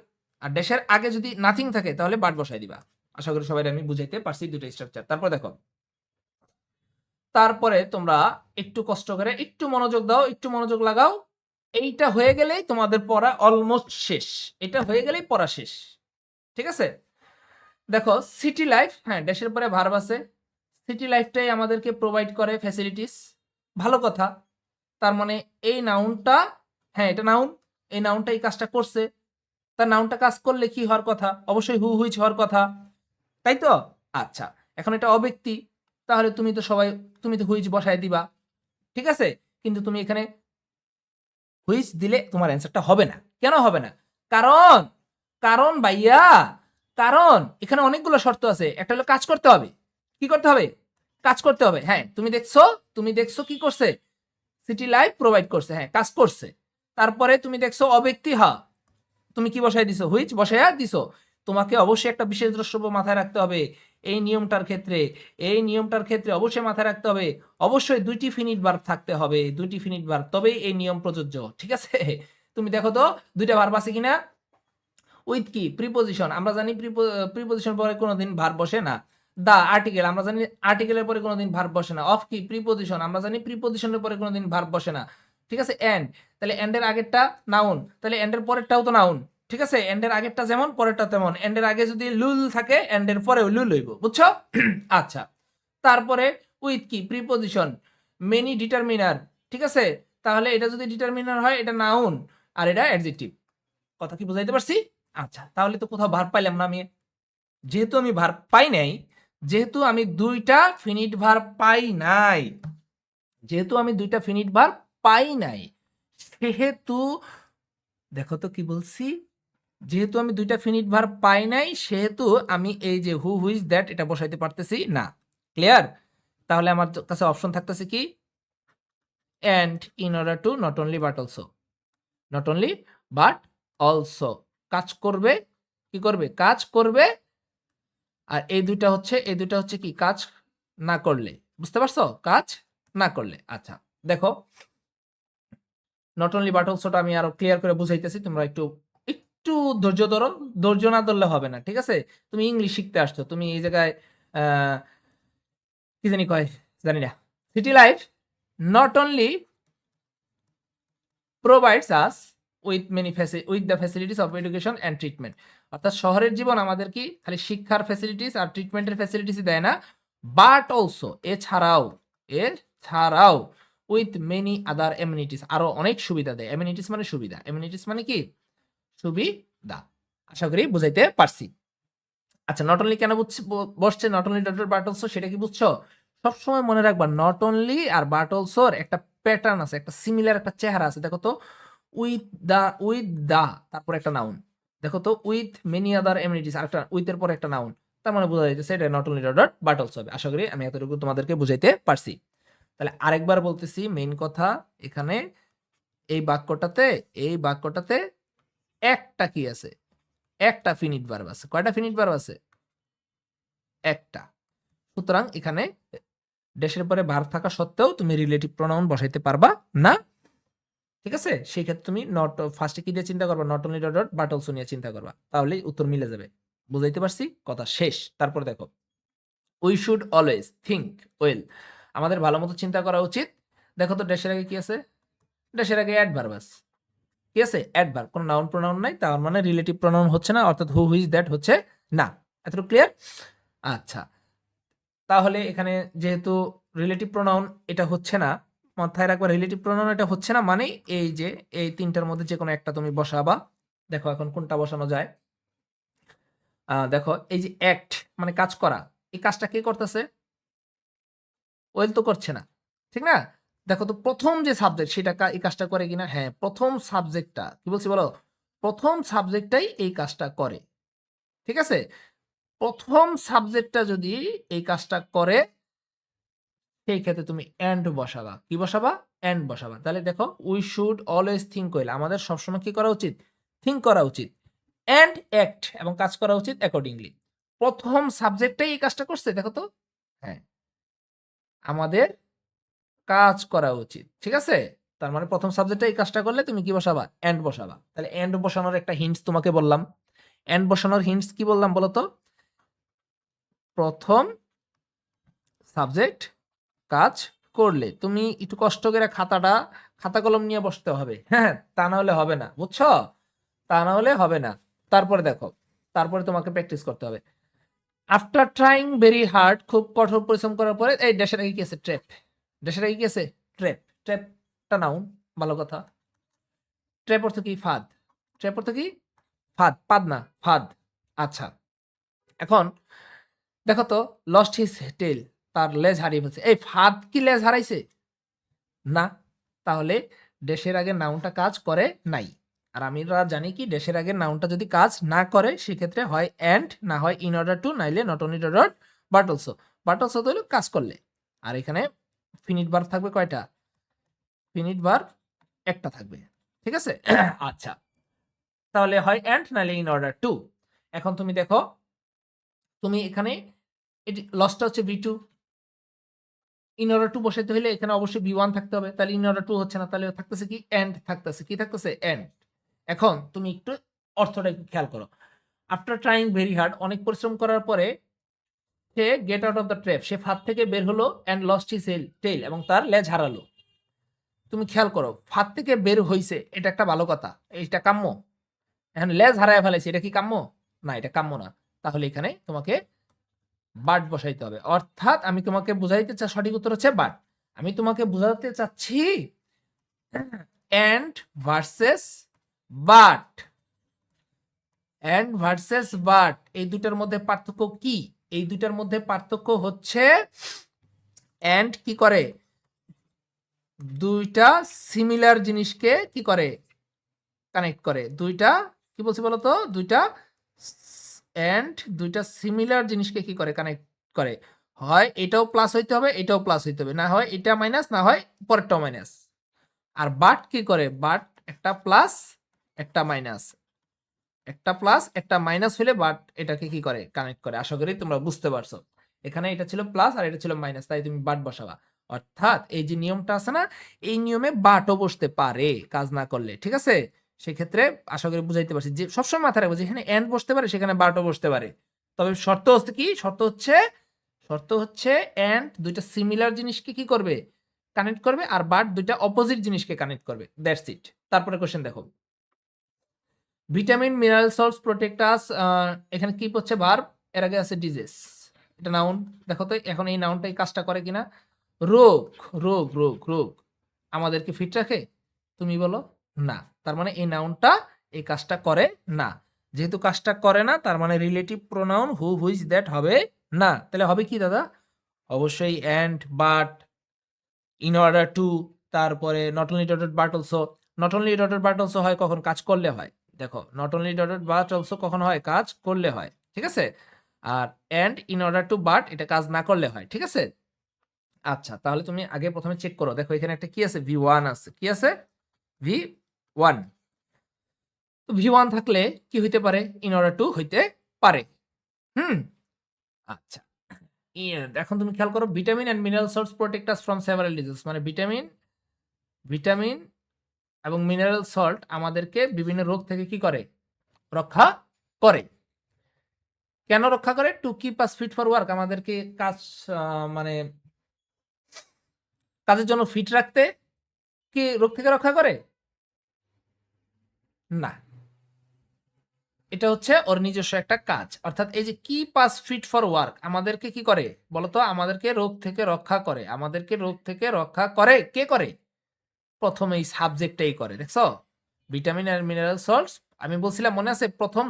A: আর ড্যাশের আগে যদি নাথিং থাকে তাহলে বাট বসাই দিবা। আশা করি সবাই আমি বুঝাইতে পারছি দুটো স্ট্রাকচার। তারপর দেখো, তারপরে তোমরা একটু কষ্ট করে একটু মনোযোগ দাও, একটু মনোযোগ লাগাও। এইটা হয়ে গেলেই তোমাদের পড়া অলমোস্ট শেষ। এটা হয়ে গেলেই পড়া শেষ, ঠিক আছে? দেখো, সিটি লাইফ, হ্যাঁ ড্যাশের পরে ভার্ব আছে। সিটি লাইফটাই আমাদেরকে প্রোভাইড করে ফ্যাসিলিটিস, ভালো কথা। তার মানে এই নাউনটা, হ্যাঁ এটা নাউন, এই নাউনটা এই কাজটা করছে। তার নাউনটা কাজ করলে কি হওয়ার কথা? অবশ্যই হু হুইচ হওয়ার কথা, তাই তো? আচ্ছা, এখন এটা অব্যক্তি, তাহলে তুমি তো হুইচ বসায় দিবা, ঠিক আছে? কিন্তু তুমি এখানে হুইচ দিলে তোমার অ্যান্সারটা হবে না। কেন হবে না? কারণ, কারণ ভাইয়া, কারণ এখানে অনেকগুলো শর্ত আছে। একটা হলো কাজ করতে হবে। কি করতে হবে? কাজ করতে হবে। হ্যাঁ, তুমি দেখছো কি করছে? সিটি লাইফ প্রোভাইড করছে, হ্যাঁ কাজ করছে। তারপরে তুমি দেখছো অব্যক্তি, হ্যাঁ তুমি কি বসাই দিছো? হুইচ বসাইয়া দিছো। তোমাকে অবশ্যই একটা বিশেষ দ্রষ্টব্য মাথায় রাখতে হবে এই নিয়মটার ক্ষেত্রে। এই নিয়মটার ক্ষেত্রে অবশ্যই মাথায় রাখতে হবে, অবশ্যই 2টি ফিনিট ভার্ব থাকতে হবে, 2টি ফিনিট ভার্ব, তবেই এই নিয়ম প্রযোজ্য, ঠিক আছে? তুমি দেখো তো 2টা ভার্ব আছে কিনা। উইথ কি? প্রিপোজিশন। আমরা জানি প্রিপোজিশন পরে কোনোদিন ভার্ব বসে না। দা আর্টিকেল, আমরা জানি আর্টিকেলের পরে কোনোদিন ভার্ব বসে না। অফ কি? প্রিপোজিশন, আমরা জানি প্রিপোজিশনের পরে কোনোদিন ভার্ব বসে না, ঠিক আছে? এন্ড, তাহলে এন্ডের আগেরটা নাউন, তাহলে এন্ডের পরেরটাও তো নাউন, ঠিক আছে? এন্ডের আগেরটা যেমন পরেরটা তেমন। এন্ডের আগে যদি লুল থাকে এন্ডের পরেও লুল হইব, বুঝছো? আচ্ছা, তারপরে উইথ কি? প্রিপোজিশন, মেনি ডিটারমিনার, ঠিক আছে? তাহলে এটা যদি ডিটারমিনার হয় এটা নাউন আর এটা অ্যাডজেক্টিভ। কথা কি বুঝাইতে পারছি? আচ্ছা, তাহলে তো কোথাও ভার্ব পাইলাম না আমি। যেহেতু আমি ভার্ব পাই নাই, যেহেতু আমি 2টা ফিনিট ভার্ব পাই নাই, যেহেতু আমি 2টা ফিনিট ভার্ব পাই নাই, সেহেতু দেখো তো কি বলছি, যেহেতু আমি 2টা ফিনিট ভার্ব পাই নাই, সেহেতু আমি এই যে হু হুইজ দ্যাট এটা বসাইতে পারতেছি না। ক্লিয়ার? তাহলে আমার কাছে অপশন থাকতেছে কি? And, in order to, not only but also. Not only but also, কাজ করবে, কি করবে? কাজ করবে। আর এই দুইটা হচ্ছে কি? কাজ না করলে। বুঝতে পারছো? কাজ না করলে। আচ্ছা, দেখো, নট অনলি বাট অলসোটা আমি আরো ক্লিয়ার করে বুঝাইতেছি, তোমরা একটু একটু ধৈর্য ধরো, ধৈর্য না ধরলে হবে না, ঠিক আছে? তুমি ইংলিশ শিখতে আসছো, তুমি এই জায়গায় কি জানি কয়, জানি না। City life not only provides us with the facilities of education and treatment. অর্থাৎ শহরের জীবন আমাদের কি খালি শিক্ষার ফ্যাসিলিটিস আর ট্রিটমেন্টের ফ্যাসিলিটিস দেয় না, বাট অলসো এছাড়াও উইথ মেনি আদার এমিনিটিস, আরো অনেক সুবিধা দেয়। এমিনিটিস মানে সুবিধা, এমিনিটিস মানে কি সুবিধা। আশা করি বুঝাইতে পারছি। আচ্ছা, নট অনলি কেন বসছে not only dot but also, সেটা কি বুঝছো? সবসময় মনে রাখবা নট অনলি আর বাট অলসোর একটা প্যাটার্ন আছে, একটা সিমিলার একটা চেহারা আছে। দেখো তো, উইথ দা তারপর একটা নাউন, দেখো তো উইথ মেনি আদার এমিনিটিস আর একটা উইথ এর পর একটা নাউন, তার মানে বোঝা যাইতেছে এটা not only dot but also হবে। আশা করি আমি এতটুকু তোমাদেরকে বুঝাইতে পারছি। তাহলে আরেকবার বলতেছি, মেইন কথা এখানে এই বাক্যটাতে একটা কি আছে, একটা ফিনিট ভার্ব আছে। কয়টা ফিনিট ভার্ব আছে? একটা। সুতরাং এখানে ড্যাশের পরে ভার্ব থাকা সত্ত্বেও তুমি রিলেটিভ প্রোনাউন বসাইতে পারবা না, ঠিক আছে? সেই ক্ষেত্রে তুমি নট ফার্স্টে কি দিয়ে চিন্তা করবা, not only dot but also নিয়ে চিন্তা করবা, তাহলেই উত্তর মিলে যাবে। বুঝাইতে পারছি? কথা শেষ। তারপর দেখো, we should always think well, আমাদের ভালো মতো চিন্তা করা উচিত। দেখো তো ড্যাশের আগে কি আছে? ড্যাশের আগে অ্যাডভার্ব আছে, কি আছে? অ্যাডভার্ব, কোনো নাউন প্রোনাউন নাই, তার মানে রিলেটিভ প্রোনাউন হচ্ছে না, অর্থাৎ হু হুইজ দ্যাট হচ্ছে না। এতটুকু ক্লিয়ার? আচ্ছা, তাহলে এখানে যেহেতু রিলেটিভ প্রোনাউন এটা হচ্ছে না, মাথায় রাখবা রিলেটিভ প্রোনাউন এটা হচ্ছে না মানে এই যে এই তিনটার মধ্যে যে কোনো একটা তুমি বসাবা। দেখো এখন কোনটা বসানো যায়। দেখো এই যে অ্যাক্ট মানে কাজ করা, এই কাজটা কে করতেছে? ওয়েল তো করছে না, ঠিক না? দেখো তো প্রথম যে সাবজেক্ট সেটা এই কাজটা করে কিনা? হ্যাঁ, প্রথম সাবজেক্টটা কি বলছি বলো, প্রথম সাবজেক্টটাই এই কাজটা করে, ঠিক আছে? প্রথম সাবজেক্টটা যদি এই কাজটা করে, সেই ক্ষেত্রে তুমি এন্ড বসাবা। কি বসাবা? এন্ড বসাবা। তাহলে দেখো, we should always think well, আমাদের সবসময় কি করা উচিত? থিঙ্ক করা উচিত। এন্ড অ্যাক্ট এবং কাজ করা উচিত অ্যাকর্ডিংলি। প্রথম সাবজেক্টটাই এই কাজটা করছে, দেখো তো। হ্যাঁ, আমাদের কাজ করা উচিত, ঠিক আছে? তার মানে প্রথম সাবজেক্টে এই কাজটা করলে তুমি কি বসাবা? এন্ড বসাবা। তাহলে এন্ড বসানোর একটা হিন্টস তোমাকে বললাম। এন্ড বসানোর হিন্টস কি বললাম বলো তো? প্রথম সাবজেক্ট কাজ করলে তুমি একটু কষ্ট করে খাতা কলম নিয়ে বসতে হবে, হ্যাঁ, তা না হলে হবে না, বুঝছো? তা না হলে হবে না। তারপরে দেখো, তারপরে তোমাকে প্র্যাকটিস করতে হবে। আফটার ট্রাইং ভেরি হার্ড, খুব কঠোর পরিশ্রম করার পরে, এই ড্যাশের আগে কি আছে? ট্র্যাপ। ড্যাশের আগে কি আছে? ট্র্যাপ। ট্র্যাপটা নাউন, ভালো কথা। ট্র্যাপ অর্থ কি? ফাঁদ। ট্র্যাপ অর্থ কি? ফাঁদ, পাদ না, ফাঁদ। আচ্ছা, এখন দেখো তো, লস্ট হিজ টেল, তার লেজ হারিয়ে ফেলছে। এই ফাঁদ কি লেজ হারাইছে? না। তাহলে ড্যাশের আগে নাউনটা কাজ করে নাই। আর আমরা জানি কি, ড্যাশের আগে নাউনটা যদি কাজ না করে সেক্ষেত্রে হয় এন্ড, না হয় ইন অর্ডার টু, নাইলে not only dot but also. But also তো হলো কাজ করলে। আর এখানে ফিনিট ভার্ব থাকবে কয়টা? ফিনিট ভার্ব একটা থাকবে, ঠিক আছে? আচ্ছা, তাহলে হয় এন্ড নাইলে ইন অর্ডার টু। এখন তুমি দেখো, তুমি এখানে এটি লসটা হচ্ছে ভি2, ইন অর্ডার টু বসাইতে হলে এখানে অবশ্যই ভি1 থাকতে হবে, তাহলে ইন অর্ডার টু হচ্ছে না, তাহলে থাকতেছে কি? এন্ড থাকতেছে। কি থাকতেছে? এন্ড। এখন তুমি একটু অর্থটা একটু খেয়াল করো। আফটার ট্রাইং ভেরি হার্ড, অনেক পরিশ্রম করার পরে সে get out of the trap, সে ফাঁদ থেকে বের হলো, এন্ড লস্ট হিজ টেইল, এবং তার লেজ হারালো। তুমি খেয়াল করো, ফাঁদ থেকে বের হইছে, এটা একটা ভালো কথা, এটা কাম্য। এখন লেজ হারায় ফেলেছে, এটা কি কাম্য? না, এটা কাম্য না। তাহলে এখানে তোমাকে বাট বসাইতে হবে। অর্থাৎ আমি তোমাকে বুঝাইতে সঠিক উত্তর হচ্ছে বাট। আমি তোমাকে বুঝাতে চাচ্ছি and versus but. And versus but, এই দুটার মধ্যে পার্থক্য কি? এই দুটার মধ্যে পার্থক্য হচ্ছে এন্ড কি করে? দুইটা সিমিলার জিনিসকে কি করে? কানেক্ট করে। দুইটা কি বলছি বলতো? দুইটা সিমিলার জিনিসকে কি করে? কানেক্ট করে। হয় এটাও প্লাস হইতে হবে, এটাও প্লাস হইতে হবে, না হয় এটা মাইনাস, না হয় পরেরটাও মাইনাস। আর বাট কি করে? বাট একটা প্লাস একটা মাইনাস, একটা প্লাস একটা মাইনাস হলে বাট এটাকে কি করে? কানেক্ট করে। আশা করি তোমরা বুঝতে পারছো। এখানে এটা ছিল প্লাস আর এটা ছিল মাইনাস, তাই তুমি বাট বসাবা। অর্থাৎ এই যে নিয়মটা আছে না, এই নিয়মে বাটও বসতে পারে কাজ না করলে, ঠিক আছে? সেক্ষেত্রে আশা করি বুঝাইতে পারছি যে সবসময় মাথায় রাখবো যেখানে এন্ড বসতে পারে সেখানে বাটও বসতে পারে। তবে শর্ত হচ্ছে কি, শর্ত হচ্ছে এন্ড দুইটা সিমিলার জিনিসকে কি করবে, কানেক্ট করবে, আর বাট দুইটা অপোজিট জিনিসকে কানেক্ট করবে। That's it. তারপরে কোশ্চেন দেখো, ভিটামিন মিনারেল সল্টস প্রোটেক্ট আস, এখানে কি হচ্ছে ভার্ব, এর আগে আছে ডিজিজ, এটা নাউন। দেখো তো এখন এই নাউনটা এই কাজটা করে কিনা। রোগ রোগ রোগ রোগ আমাদেরকে ফিট রাখে, তুমি বলো না। তার মানে এই নাউনটা এই কাজটা করে না। যেহেতু কাজটা করে না তার মানে relative pronoun who, which, that হবে না। তাহলে হবে কি দাদা? অবশ্যই and, but, in order to, তারপরে not only dotted but also. Not only dotted but also হয় কখন? কাজ করলে হয়। দেখো not only dotted but also কখন হয়? কাজ করলে হয়, ঠিক আছে। আর and, in order to, but এটা কাজ না করলে হয়, ঠিক আছে। আচ্ছা তাহলে তুমি আগে প্রথমে চেক করো, দেখো এখানে একটা কি আছে, V1 আছে। কি আছে? V1। তো V1 থাকলে কি হইতে পারে? ইন অর্ডার টু হইতে পারে। হুম, আচ্ছা। এখন তুমি খেয়াল করো, vitamin and mineral salts protect us from several disease, মানে ভিটামিন এবং মিনারেল সল্ট আমাদেরকে বিভিন্ন রোগ থেকে কি করে? রক্ষা করে। কেন রক্ষা করে? To keep us fit for work, আমাদেরকে কাজ মানে কাজের জন্য ফিট রাখতে কি রোগ থেকে রক্ষা করে? না, এটা হচ্ছে ওর নিজস্ব একটা কাজ। অর্থাৎ এই যে keep us fit for work আমাদেরকে কি করে বলতো? আমাদেরকে রোগ থেকে রক্ষা করে। আমাদেরকে রোগ থেকে রক্ষা করে কে করে? প্রথম এই সাবজেক্টটাই করে। দেখছো, ভিটামিন আর মিনারেল সল্টস, আমি বলছিলাম মনে আছে প্রথম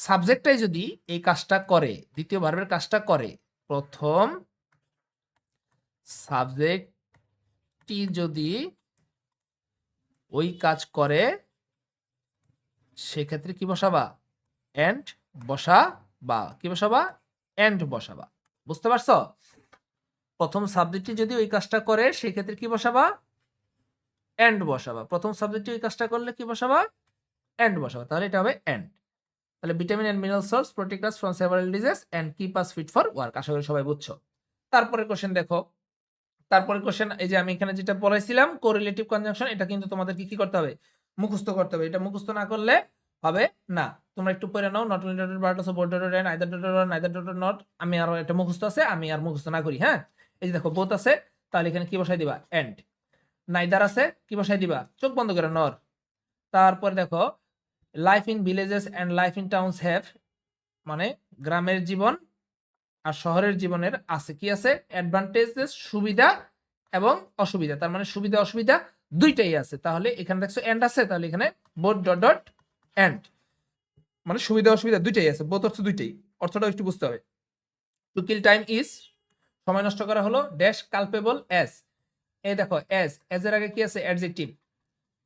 A: সাবজেক্টটাই যদি এই কাজটা করে, দ্বিতীয় ভার্বের কাজটা করে, প্রথম সাবজেক্টটি যদি ওই কাজ করে, সেক্ষেত্রে কি বসাবা? এন্ড বসাবা। কি বসাবা? এন্ড বসাবা। বুঝতে পারছো? প্রথম সাবজেক্টটি যদি ওই কাজটা করে সেক্ষেত্রে কি বসাবা? এন্ড বসাবা। প্রথম সাবজেক্টটি ওই কাজটা করলে কি বসাবা? এন্ড বসাবা। তাহলে এটা হবে এন্ড। তাহলে vitamin and mineral salts protect us from several disease and keep us fit for work. আশা করি সবাই বুঝছো। তারপরে কোশ্চেন দেখো, তারপরে কোশ্চেন এই যে আমি এখানে যেটা বলেছিলাম কোরিলেটিভ কনজাংশন, এটা কিন্তু তোমাদেরকে কি করতে হবে? মুখস্থ করতে হবে। এটা মুখস্থ না করলে হবে না। তোমরা একটু পড়ে নাও, not only dotted but also both dotted and either dotted or neither dotted nor. আমি আরো এটা মুখস্থ আছে, আমি আর মুখস্থ না করি। হ্যাঁ, এই যে দেখো বোথ আছে, তাহলে এখানে কি বসাই দিবা? এন্ড। নাইদার আছে, কি বসাই দিবা? চোখ বন্ধ করে নর। তারপরে দেখো life in villages and life in towns have, মানে গ্রামের জীবন আর শহরের জীবনের আছে কি আছে? অ্যাডভান্টেজেস, সুবিধা এবং অসুবিধা। তার মানে সুবিধা অসুবিধা দুইটাই আছে। তাহলে এখানে দেখছো এন্ড আছে, তাহলে এখানে বোথ ডট ডট এন্ড, মানে সুবিধা অসুবিধা দুইটাই আছে। বোথ অর্থ দুইটাই, অর্থটা একটু বুঝতে হবে। টু কিল টাইম ইজ, সময় নষ্ট করা হলো, ড্যাশ কালপেবল অ্যাজ। এই দেখো অ্যাজ, এজ এর আগে কি আছে? অ্যাডজেক্টিভ।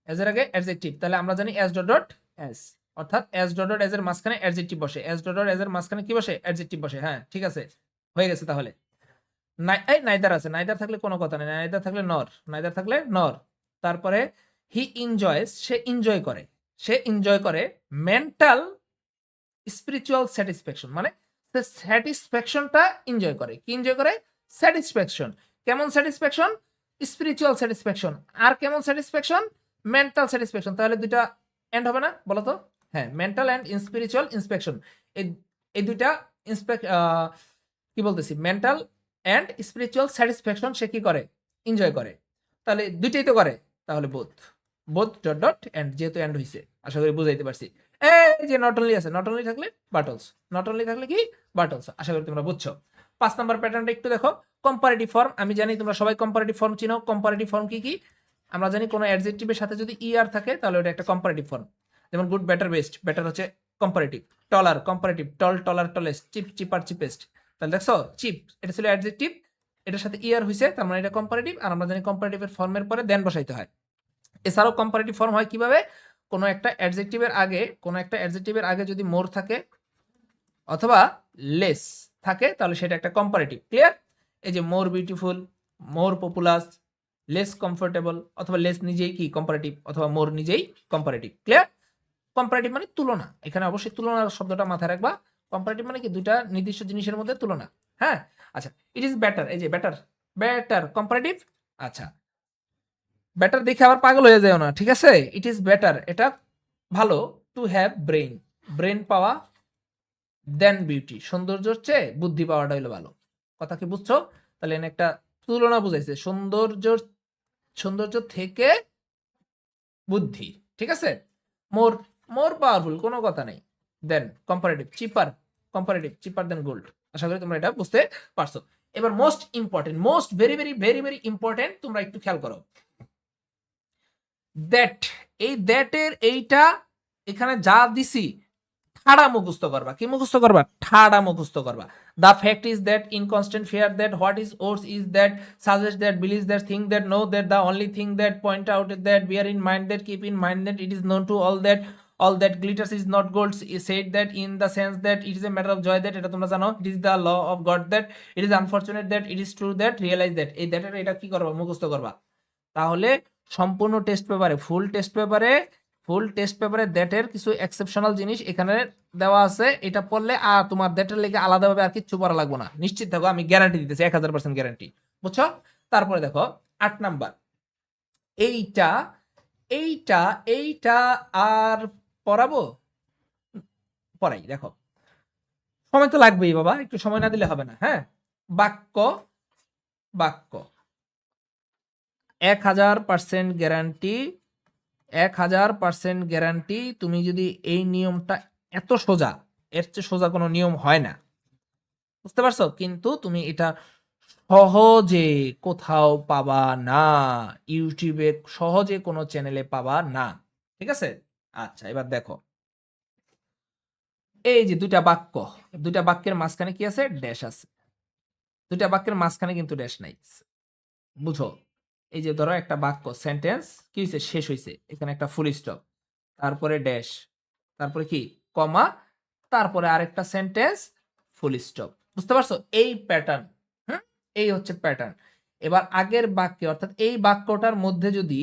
A: এজ এর আগে অ্যাডজেক্টিভ, তাহলে আমরা জানি অ্যাজ ডট ডট অ্যাজ, অর্থাৎ অ্যাজ ডট ডট এজ এর মাঝখানে অ্যাডজেক্টিভ বসে। অ্যাজ ডট ডট এজ এর মাঝখানে কি বসে? অ্যাডজেক্টিভ বসে। হ্যাঁ ঠিক আছে, হয়ে গেছে। তাহলে নাইদার আছে, নাইদার থাকলে কোনো কথা নেই, নাইদার থাকলে নর, নাইদার থাকলে নর। তারপরে হি এনজয়স, সে এনজয় করে, সে এনজয় করে মেন্টাল স্পিরিচুয়াল স্যাটিসফ্যাকশন, মানে সে স্যাটিসফ্যাকশনটা এনজয় করে। কি এনজয় করে? স্যাটিসফ্যাকশন। কেমন স্যাটিসফ্যাকশন? Spiritual satisfaction. আর কেমন স্যাটিসফ্যাকশন? Mental satisfaction. তাহলে দুইটা এন্ড হবে না বলো তো? হ্যাঁ, মেন্টাল এন্ড স্পিরিচুয়াল ইন্সপেকশন, এই দুইটা কি বলতেছি? মেন্টাল এন্ড স্পিরিচুয়াল স্যাটিসফ্যাকশন সে কি করে? এনজয় করে। তাহলে দুইটাই তো করে, তাহলে both, both dot dot and, যেহেতু এন্ড হইছে আশা করি বুঝাইতে পারছি। এই যে নট অনলি আছে, নট অনলি থাকলে বাটলস, নট অনলি থাকলে কি? বাটলস। আশা করি তোমরা বুঝছো। 5 নাম্বার প্যাটার্নটা একটু দেখো, কম্পারেটিভ ফর্ম। আমি জানি তোমরা সবাই কম্পারেটিভ ফর্ম চিনো। কম্পারেটিভ ফর্ম কি কি? আমরা জানি কোনো অ্যাডজেক্টিভের সাথে যদি আর থাকে তাহলে ওটা একটা কম্পারেটিভ ফর্ম। যেমন গুড, বেটার, বেস্ট। বেটার হচ্ছে কম্পারেটিভ। টলার কম্পারেটিভ, টল, টলার, টলেস্ট। চিপ, চিপার, চিপেস্ট। তাহলে দেখছো চিপ এটা ছিল অ্যাডজেক্টিভ, এটার সাথে আর হইছে, তার মানে এটা কম্পারেটিভ। আর আমরা জানি কম্পারেটিভের ফর্মের পরে দেন বসাইতে হয়। এছাড়াও কম্পারেটিভ ফর্ম হয় কিভাবে? কোনো একটা অ্যাডজেক্টিভের আগে যদি মোর থাকে অথবা লেস থাকে তাহলে সেটা একটা কম্পারেটিভ। ক্লিয়ার? এই যে মোর বিউটিফুল, মোর পপুলাস, লেস কমফোর্টেবল, অথবা লেস নিজেই কি কম্পারেটিভ, অথবা মোর নিজেই কম্পারেটিভ। ক্লিয়ার? কম্পারেটিভ মানে তুলনা। এখানে অবশ্যই তুলনা শব্দটা মাথায় রাখবা। কম্পারেটিভ মানে কি? দুইটা নির্দিষ্ট জিনিসের মধ্যে তুলনা। হ্যাঁ, আচ্ছা। ইট ইজ বেটার, এই যে বেটার, বেটার কম্পারেটিভ। আচ্ছা, বেটার দেখে আবার পাগল হয়ে যাও না, ঠিক আছে? ইট ইজ বেটার, এটা ভালো, টু হ্যাভ ব্রেইন, ব্রেন পাওয়া, দেন বিউটি, সৌন্দর্যের চেয়ে বুদ্ধি পাওয়াটা হলো ভালো। কথা কি বুঝছো? তাহলে এখানে একটা তুলনা বুঝাইছে, সৌন্দর্য থেকে বুদ্ধি, ঠিক আছে? মোর মোর পাওয়ারফুল, কোনো কথা নেই। দেন কম্পারেটিভ চিপার দেন গোল্ড। আশা করি তোমরা এটা বুঝতে পারছো। এবার most important, most very very very very important, তোমরা একটু খেয়াল করো। দ্যাট, এই দ্যাটের এইটা এখানে যা দিছি ঠাড়া মুখস্থ করবা। কি মুখস্থ করবা? ঠাড়া মুখস্থ করবা। The fact is that, in constant fear that, what is worse is that, suggest that, believes that, think that, know that, the only thing that, point out that, bear in mind that, keep in mind that, it is known to all that glitters is not gold, said that in the sense that it is a matter of joy that, এটা তোমরা জানো, it is the law of God that, it is unfortunate that, it is true that, realize that, এই দ্যাটের এটা কি করবা? মুখস্থ করবা। তাহলে সম্পূর্ণ ফুল টেস্ট পেপারে দ্যাটের কিছু এক্সেপশনাল জিনিস এখানে দেওয়া আছে, এটা পড়লে আর তোমার দ্যাটের লেগে আলাদাভাবে আর কিচ্ছু পড়া লাগবে না, নিশ্চিত থাকো, আমি গ্যারান্টি দিতেছি 1000% গ্যারান্টি, বুঝছো? তারপরে দেখো 8 নাম্বার, এইটা এইটা এইটা আর পড়াবো? পড়াই, দেখো সময় তো লাগবেই বাবা, একটু সময় না দিলে হবে না। হ্যাঁ, বাক্য 1000% গ্যারান্টি, 1000% গ্যারান্টি। তুমি যদি এই নিয়মটা, এত সোজা, এর চেয়ে সোজা কোনো নিয়ম হয় না, বুঝতে পারছো? কিন্তু তুমি এটা সহজে কোথাও পাবা না, ইউটিউবে সহজে কোনো চ্যানেলে পাবা না, ঠিক আছে? আচ্ছা, এবার দেখো, এই যে দুইটা বাক্যের মাঝখানে কি আছে? ড্যাশ আছে। দুইটা বাক্যের মাঝখানে কিন্তু ড্যাশ নাই, বুঝো? এই যে ধরো একটা বাক্য, সেন্টেন্স কি হয়েছে? শেষ হয়েছে, এখানে একটা ফুল স্টপ, তারপরে ড্যাশ, তারপরে কি? কমা, তারপরে আরেকটা সেন্টেন্স, ফুল স্টপ। বুঝতে পারছো? এই প্যাটার্ন, হুম, এই হচ্ছে প্যাটার্ন। এবার আগের বাক্যে, অর্থাৎ এই বাক্যটার মধ্যে যদি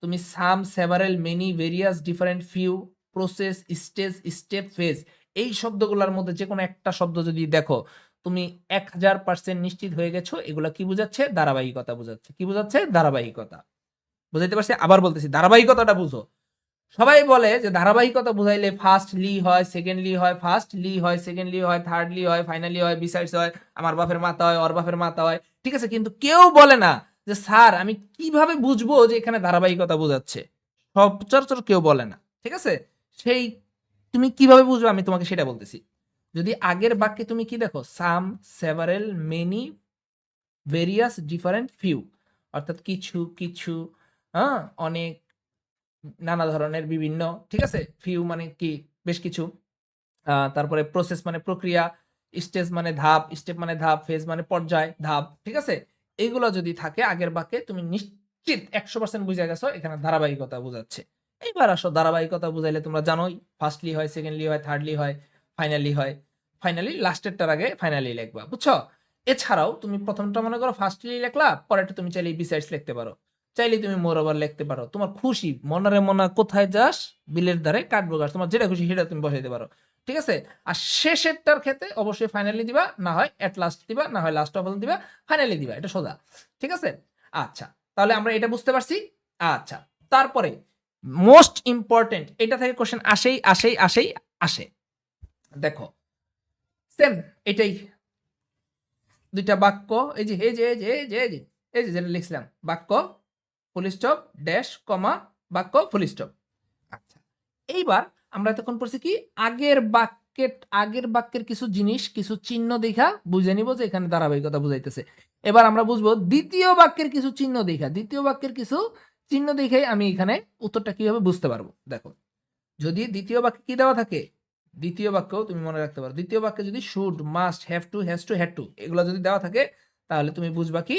A: তুমি some, several, many, various, different, few, process, stage, step, phase, এই শব্দগুলোর মধ্যে যে কোনো একটা শব্দ যদি দেখো, তুমি 1000% নিশ্চিত হয়ে গেছো এগুলা কি বুঝাচ্ছে? ধারাবাহিকতা বুঝাচ্ছে। কি বুঝাচ্ছে? ধারাবাহিকতা। বুঝাইতে পারছি? আবার বলতেছি, ধারাবাহিকতাটা বুঝো। সবাই বলে যে ধারাবাহিকতা বুঝাইলে ফার্স্ট লি হয়, সেকেন্ড লি হয়, ফার্স্ট লি হয়, সেকেন্ড লি হয়, থার্ড লি হয়, ফাইনালি হয়, বিসাইডস হয়, আমার বাপের মাথা হয়, ওর বাপের মাথা হয়, ঠিক আছে? কিন্তু কেউ বলে না যে স্যার আমি কিভাবে বুঝবো যে এখানে ধারাবাহিকতা বোঝাচ্ছে। সচরাচর কেউ বলে না, ঠিক আছে? সেই তুমি কিভাবে বুঝবে আমি তোমাকে সেটা বলতেছি। যদি আগের বাক্যে তুমি কি দেখো? Some, several, many, various, different, few, অর্থাৎ কিছু কিছু, হ্যাঁ, অনেক, নানা ধরনের, বিভিন্ন, ঠিক আছে? ফিউ মানে কি? বেশ কিছু। তারপরে প্রসেস মানে প্রক্রিয়া, স্টেজ মানে ধাপ, স্টেপ মানে ধাপ, ফেজ মানে পর্যায়, ধাপ, ঠিক আছে? এইগুলো যদি থাকে আগের বাক্যে, তুমি নিশ্চিত 100% বুঝে গেছো এখানে ধারাবাহিকতা বোঝাচ্ছে। এইবার আসো, ধারাবাহিকতা বুঝাইলে তোমরা জানোই, ফার্স্টলি হয়, সেকেন্ডলি হয়, থার্ডলি হয়, ফাইনালি হয়। ফাইনালি লাস্টেরটার আগে ফাইনালি লিখবা, বুঝছো? এছাড়াও তুমি প্রথমটা মনে করো ফার্স্টলি লিখলা, পরেরটা তুমি চাইলে বিসাইডস লিখতে পারো, চাইলে তুমি মোর ওভার লিখতে পারো, তোমার খুশি, মনারে মনা কোথায় যাস, বিলের ধারে কাটবো গাছ, তোমার যেটা খুশি সেটা তুমি বসাইতে পারো, ঠিক আছে? আর শেষেরটার ক্ষেত্রে অবশ্যই ফাইনালি দিবা, না হয় এট লাস্ট দিবা, না হয় লাস্ট অফ অল দিবা, ফাইনালি দিবা, এটা সোজা, ঠিক আছে? আচ্ছা, তাহলে আমরা এটা বুঝতে পারছি। আচ্ছা, তারপরে মোস্ট ইম্পর্টেন্ট, এটা থেকে কোশ্চেন আসে। দেখো, সেম এটাই, দুইটা বাক্য, এই যে এই যে এই যে এই যে এই যে এই যে যেটা লিখছিলাম, বাক্য ফুল স্টপ, ড্যাশ, কমা, বাক্য ফুল স্টপ। আচ্ছা, এইবার আমরা এতক্ষণ পড়ছি কি? আগের বাক্যের কিছু জিনিস, কিছু চিহ্ন দেখা বুঝে নিব যে এখানে ধারাবাহিকতা বুঝাইতেছে। এবার আমরা বুঝবো দ্বিতীয় বাক্যের কিছু চিহ্ন দেখেই আমি এখানে উত্তরটা কিভাবে বুঝতে পারবো। দেখো, যদি দ্বিতীয় বাক্যে কি দেওয়া থাকে, দ্বিতীয় বাক্য তুমি মনে রাখতে পারো, দ্বিতীয় বাক্যে যদি should, must, have to, has to, had to, এগুলো যদি দেওয়া থাকে, তাহলে তুমি বুঝবা কি?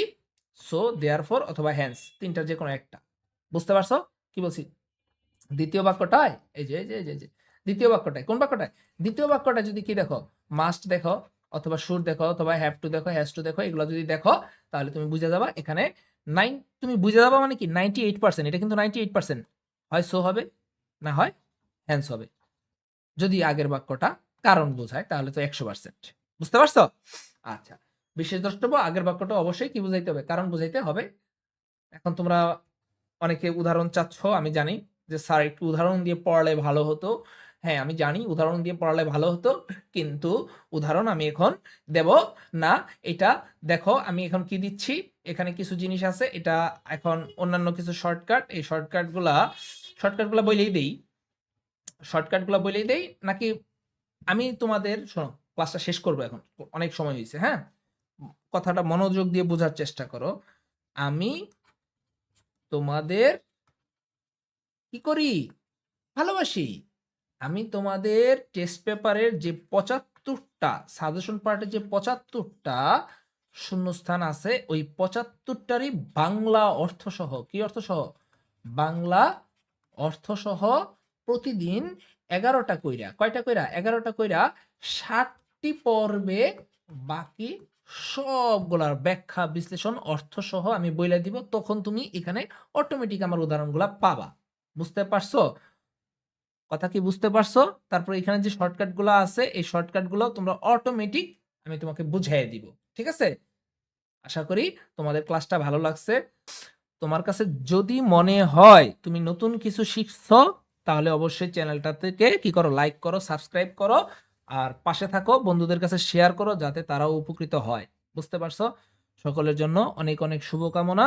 A: সো, দেয়ারফর অথবা হ্যান্স, তিনটার যে কোনো একটা। বুঝতে পারছো কি বলছি? দ্বিতীয় বাক্যটায়, এই যে এই যে এই যে এই যে দ্বিতীয় বাক্যটায়, কোন বাক্যটায়? দ্বিতীয় বাক্যটা যদি কি দেখো, মাস্ট দেখো, অথবা শুড দেখো, অথবা হ্যাভ টু দেখো, হ্যাজ টু দেখো, এগুলো যদি দেখো, তাহলে তুমি বুঝে যাবা এখানে তুমি বুঝে যাবা মানে কি 98%, এটা কিন্তু 98%, হয় সো হবে, না হয় হ্যান্স হবে। যদি আগের বাক্যটা কারণ বোঝায় তাহলে তো 100%। বুঝতে পারছো? আচ্ছা, বিশেষ দ্রষ্টব্য, আগের বাক্যটা অবশ্যই কি বুঝাইতে হবে? কারণ বুঝাইতে হবে। এখন তোমরা অনেকে উদাহরণ চাচ্ছ, আমি জানি যে স্যার একটু উদাহরণ দিয়ে পড়ালে ভালো হতো। হ্যাঁ, আমি জানি উদাহরণ দিয়ে পড়ালে ভালো হতো। কিন্তু উদাহরণ আমি এখন দেব না। এটা দেখো আমি এখন কি দিচ্ছি? এখানে কিছু জিনিস আছে। এটা এখন অন্যান্য কিছু শর্টকাট। এই শর্টকাটগুলা বইলেই দেই নাকি আমি তোমাদের শোনো, ক্লাসটা শেষ করব এখন। অনেক সময় হইছে, হ্যাঁ? কথাটা মনোযোগ দিয়ে বোঝার চেষ্টা করো। আমি তোমাদের কি করি? ভালোবাসি। আমি তোমাদের টেস্ট পেপারের যে ৭৫ টা সাজেশন পার্টের যে ৭৫ টা শূন্যস্থান আছে, ওই ৭৫ টারই বাংলা অর্থসহ, কি অর্থসহ? বাংলা অর্থসহ প্রতিদিন ১১ টা কইরা, কয়টা কইরা? ১১ টা কইরা ৬০ টি পর্বে বাকি সবগুলার ব্যাখ্যা, বিশ্লেষণ, অর্থসহ আমি বইলা দিব। তখন তুমি এখানে অটোমেটিক আমার উদাহরণগুলা পাবা। বুঝতে পারছো? কথা কি বুঝতে পারছো? তারপর এখানে যে শর্টকাট গুলো আছে, এই শর্টকাট গুলো তোমরা অটোমেটিক আমি তোমাকে বুঝাইয়া দিব। ঠিক আছে? আশা করি তোমাদের ক্লাসটা ভালো লাগছে। তোমার কাছে যদি মনে হয় তুমি নতুন কিছু শিখছো, তাহলে অবশ্যই চ্যানেলটা থেকে কি করো? লাইক করো, সাবস্ক্রাইব করো, আর পাশে থাকো, বন্ধুদের কাছে শেয়ার করো যাতে তারাও উপকৃত হয়। বুঝতে পারছো? সকলের জন্য অনেক অনেক শুভকামনা।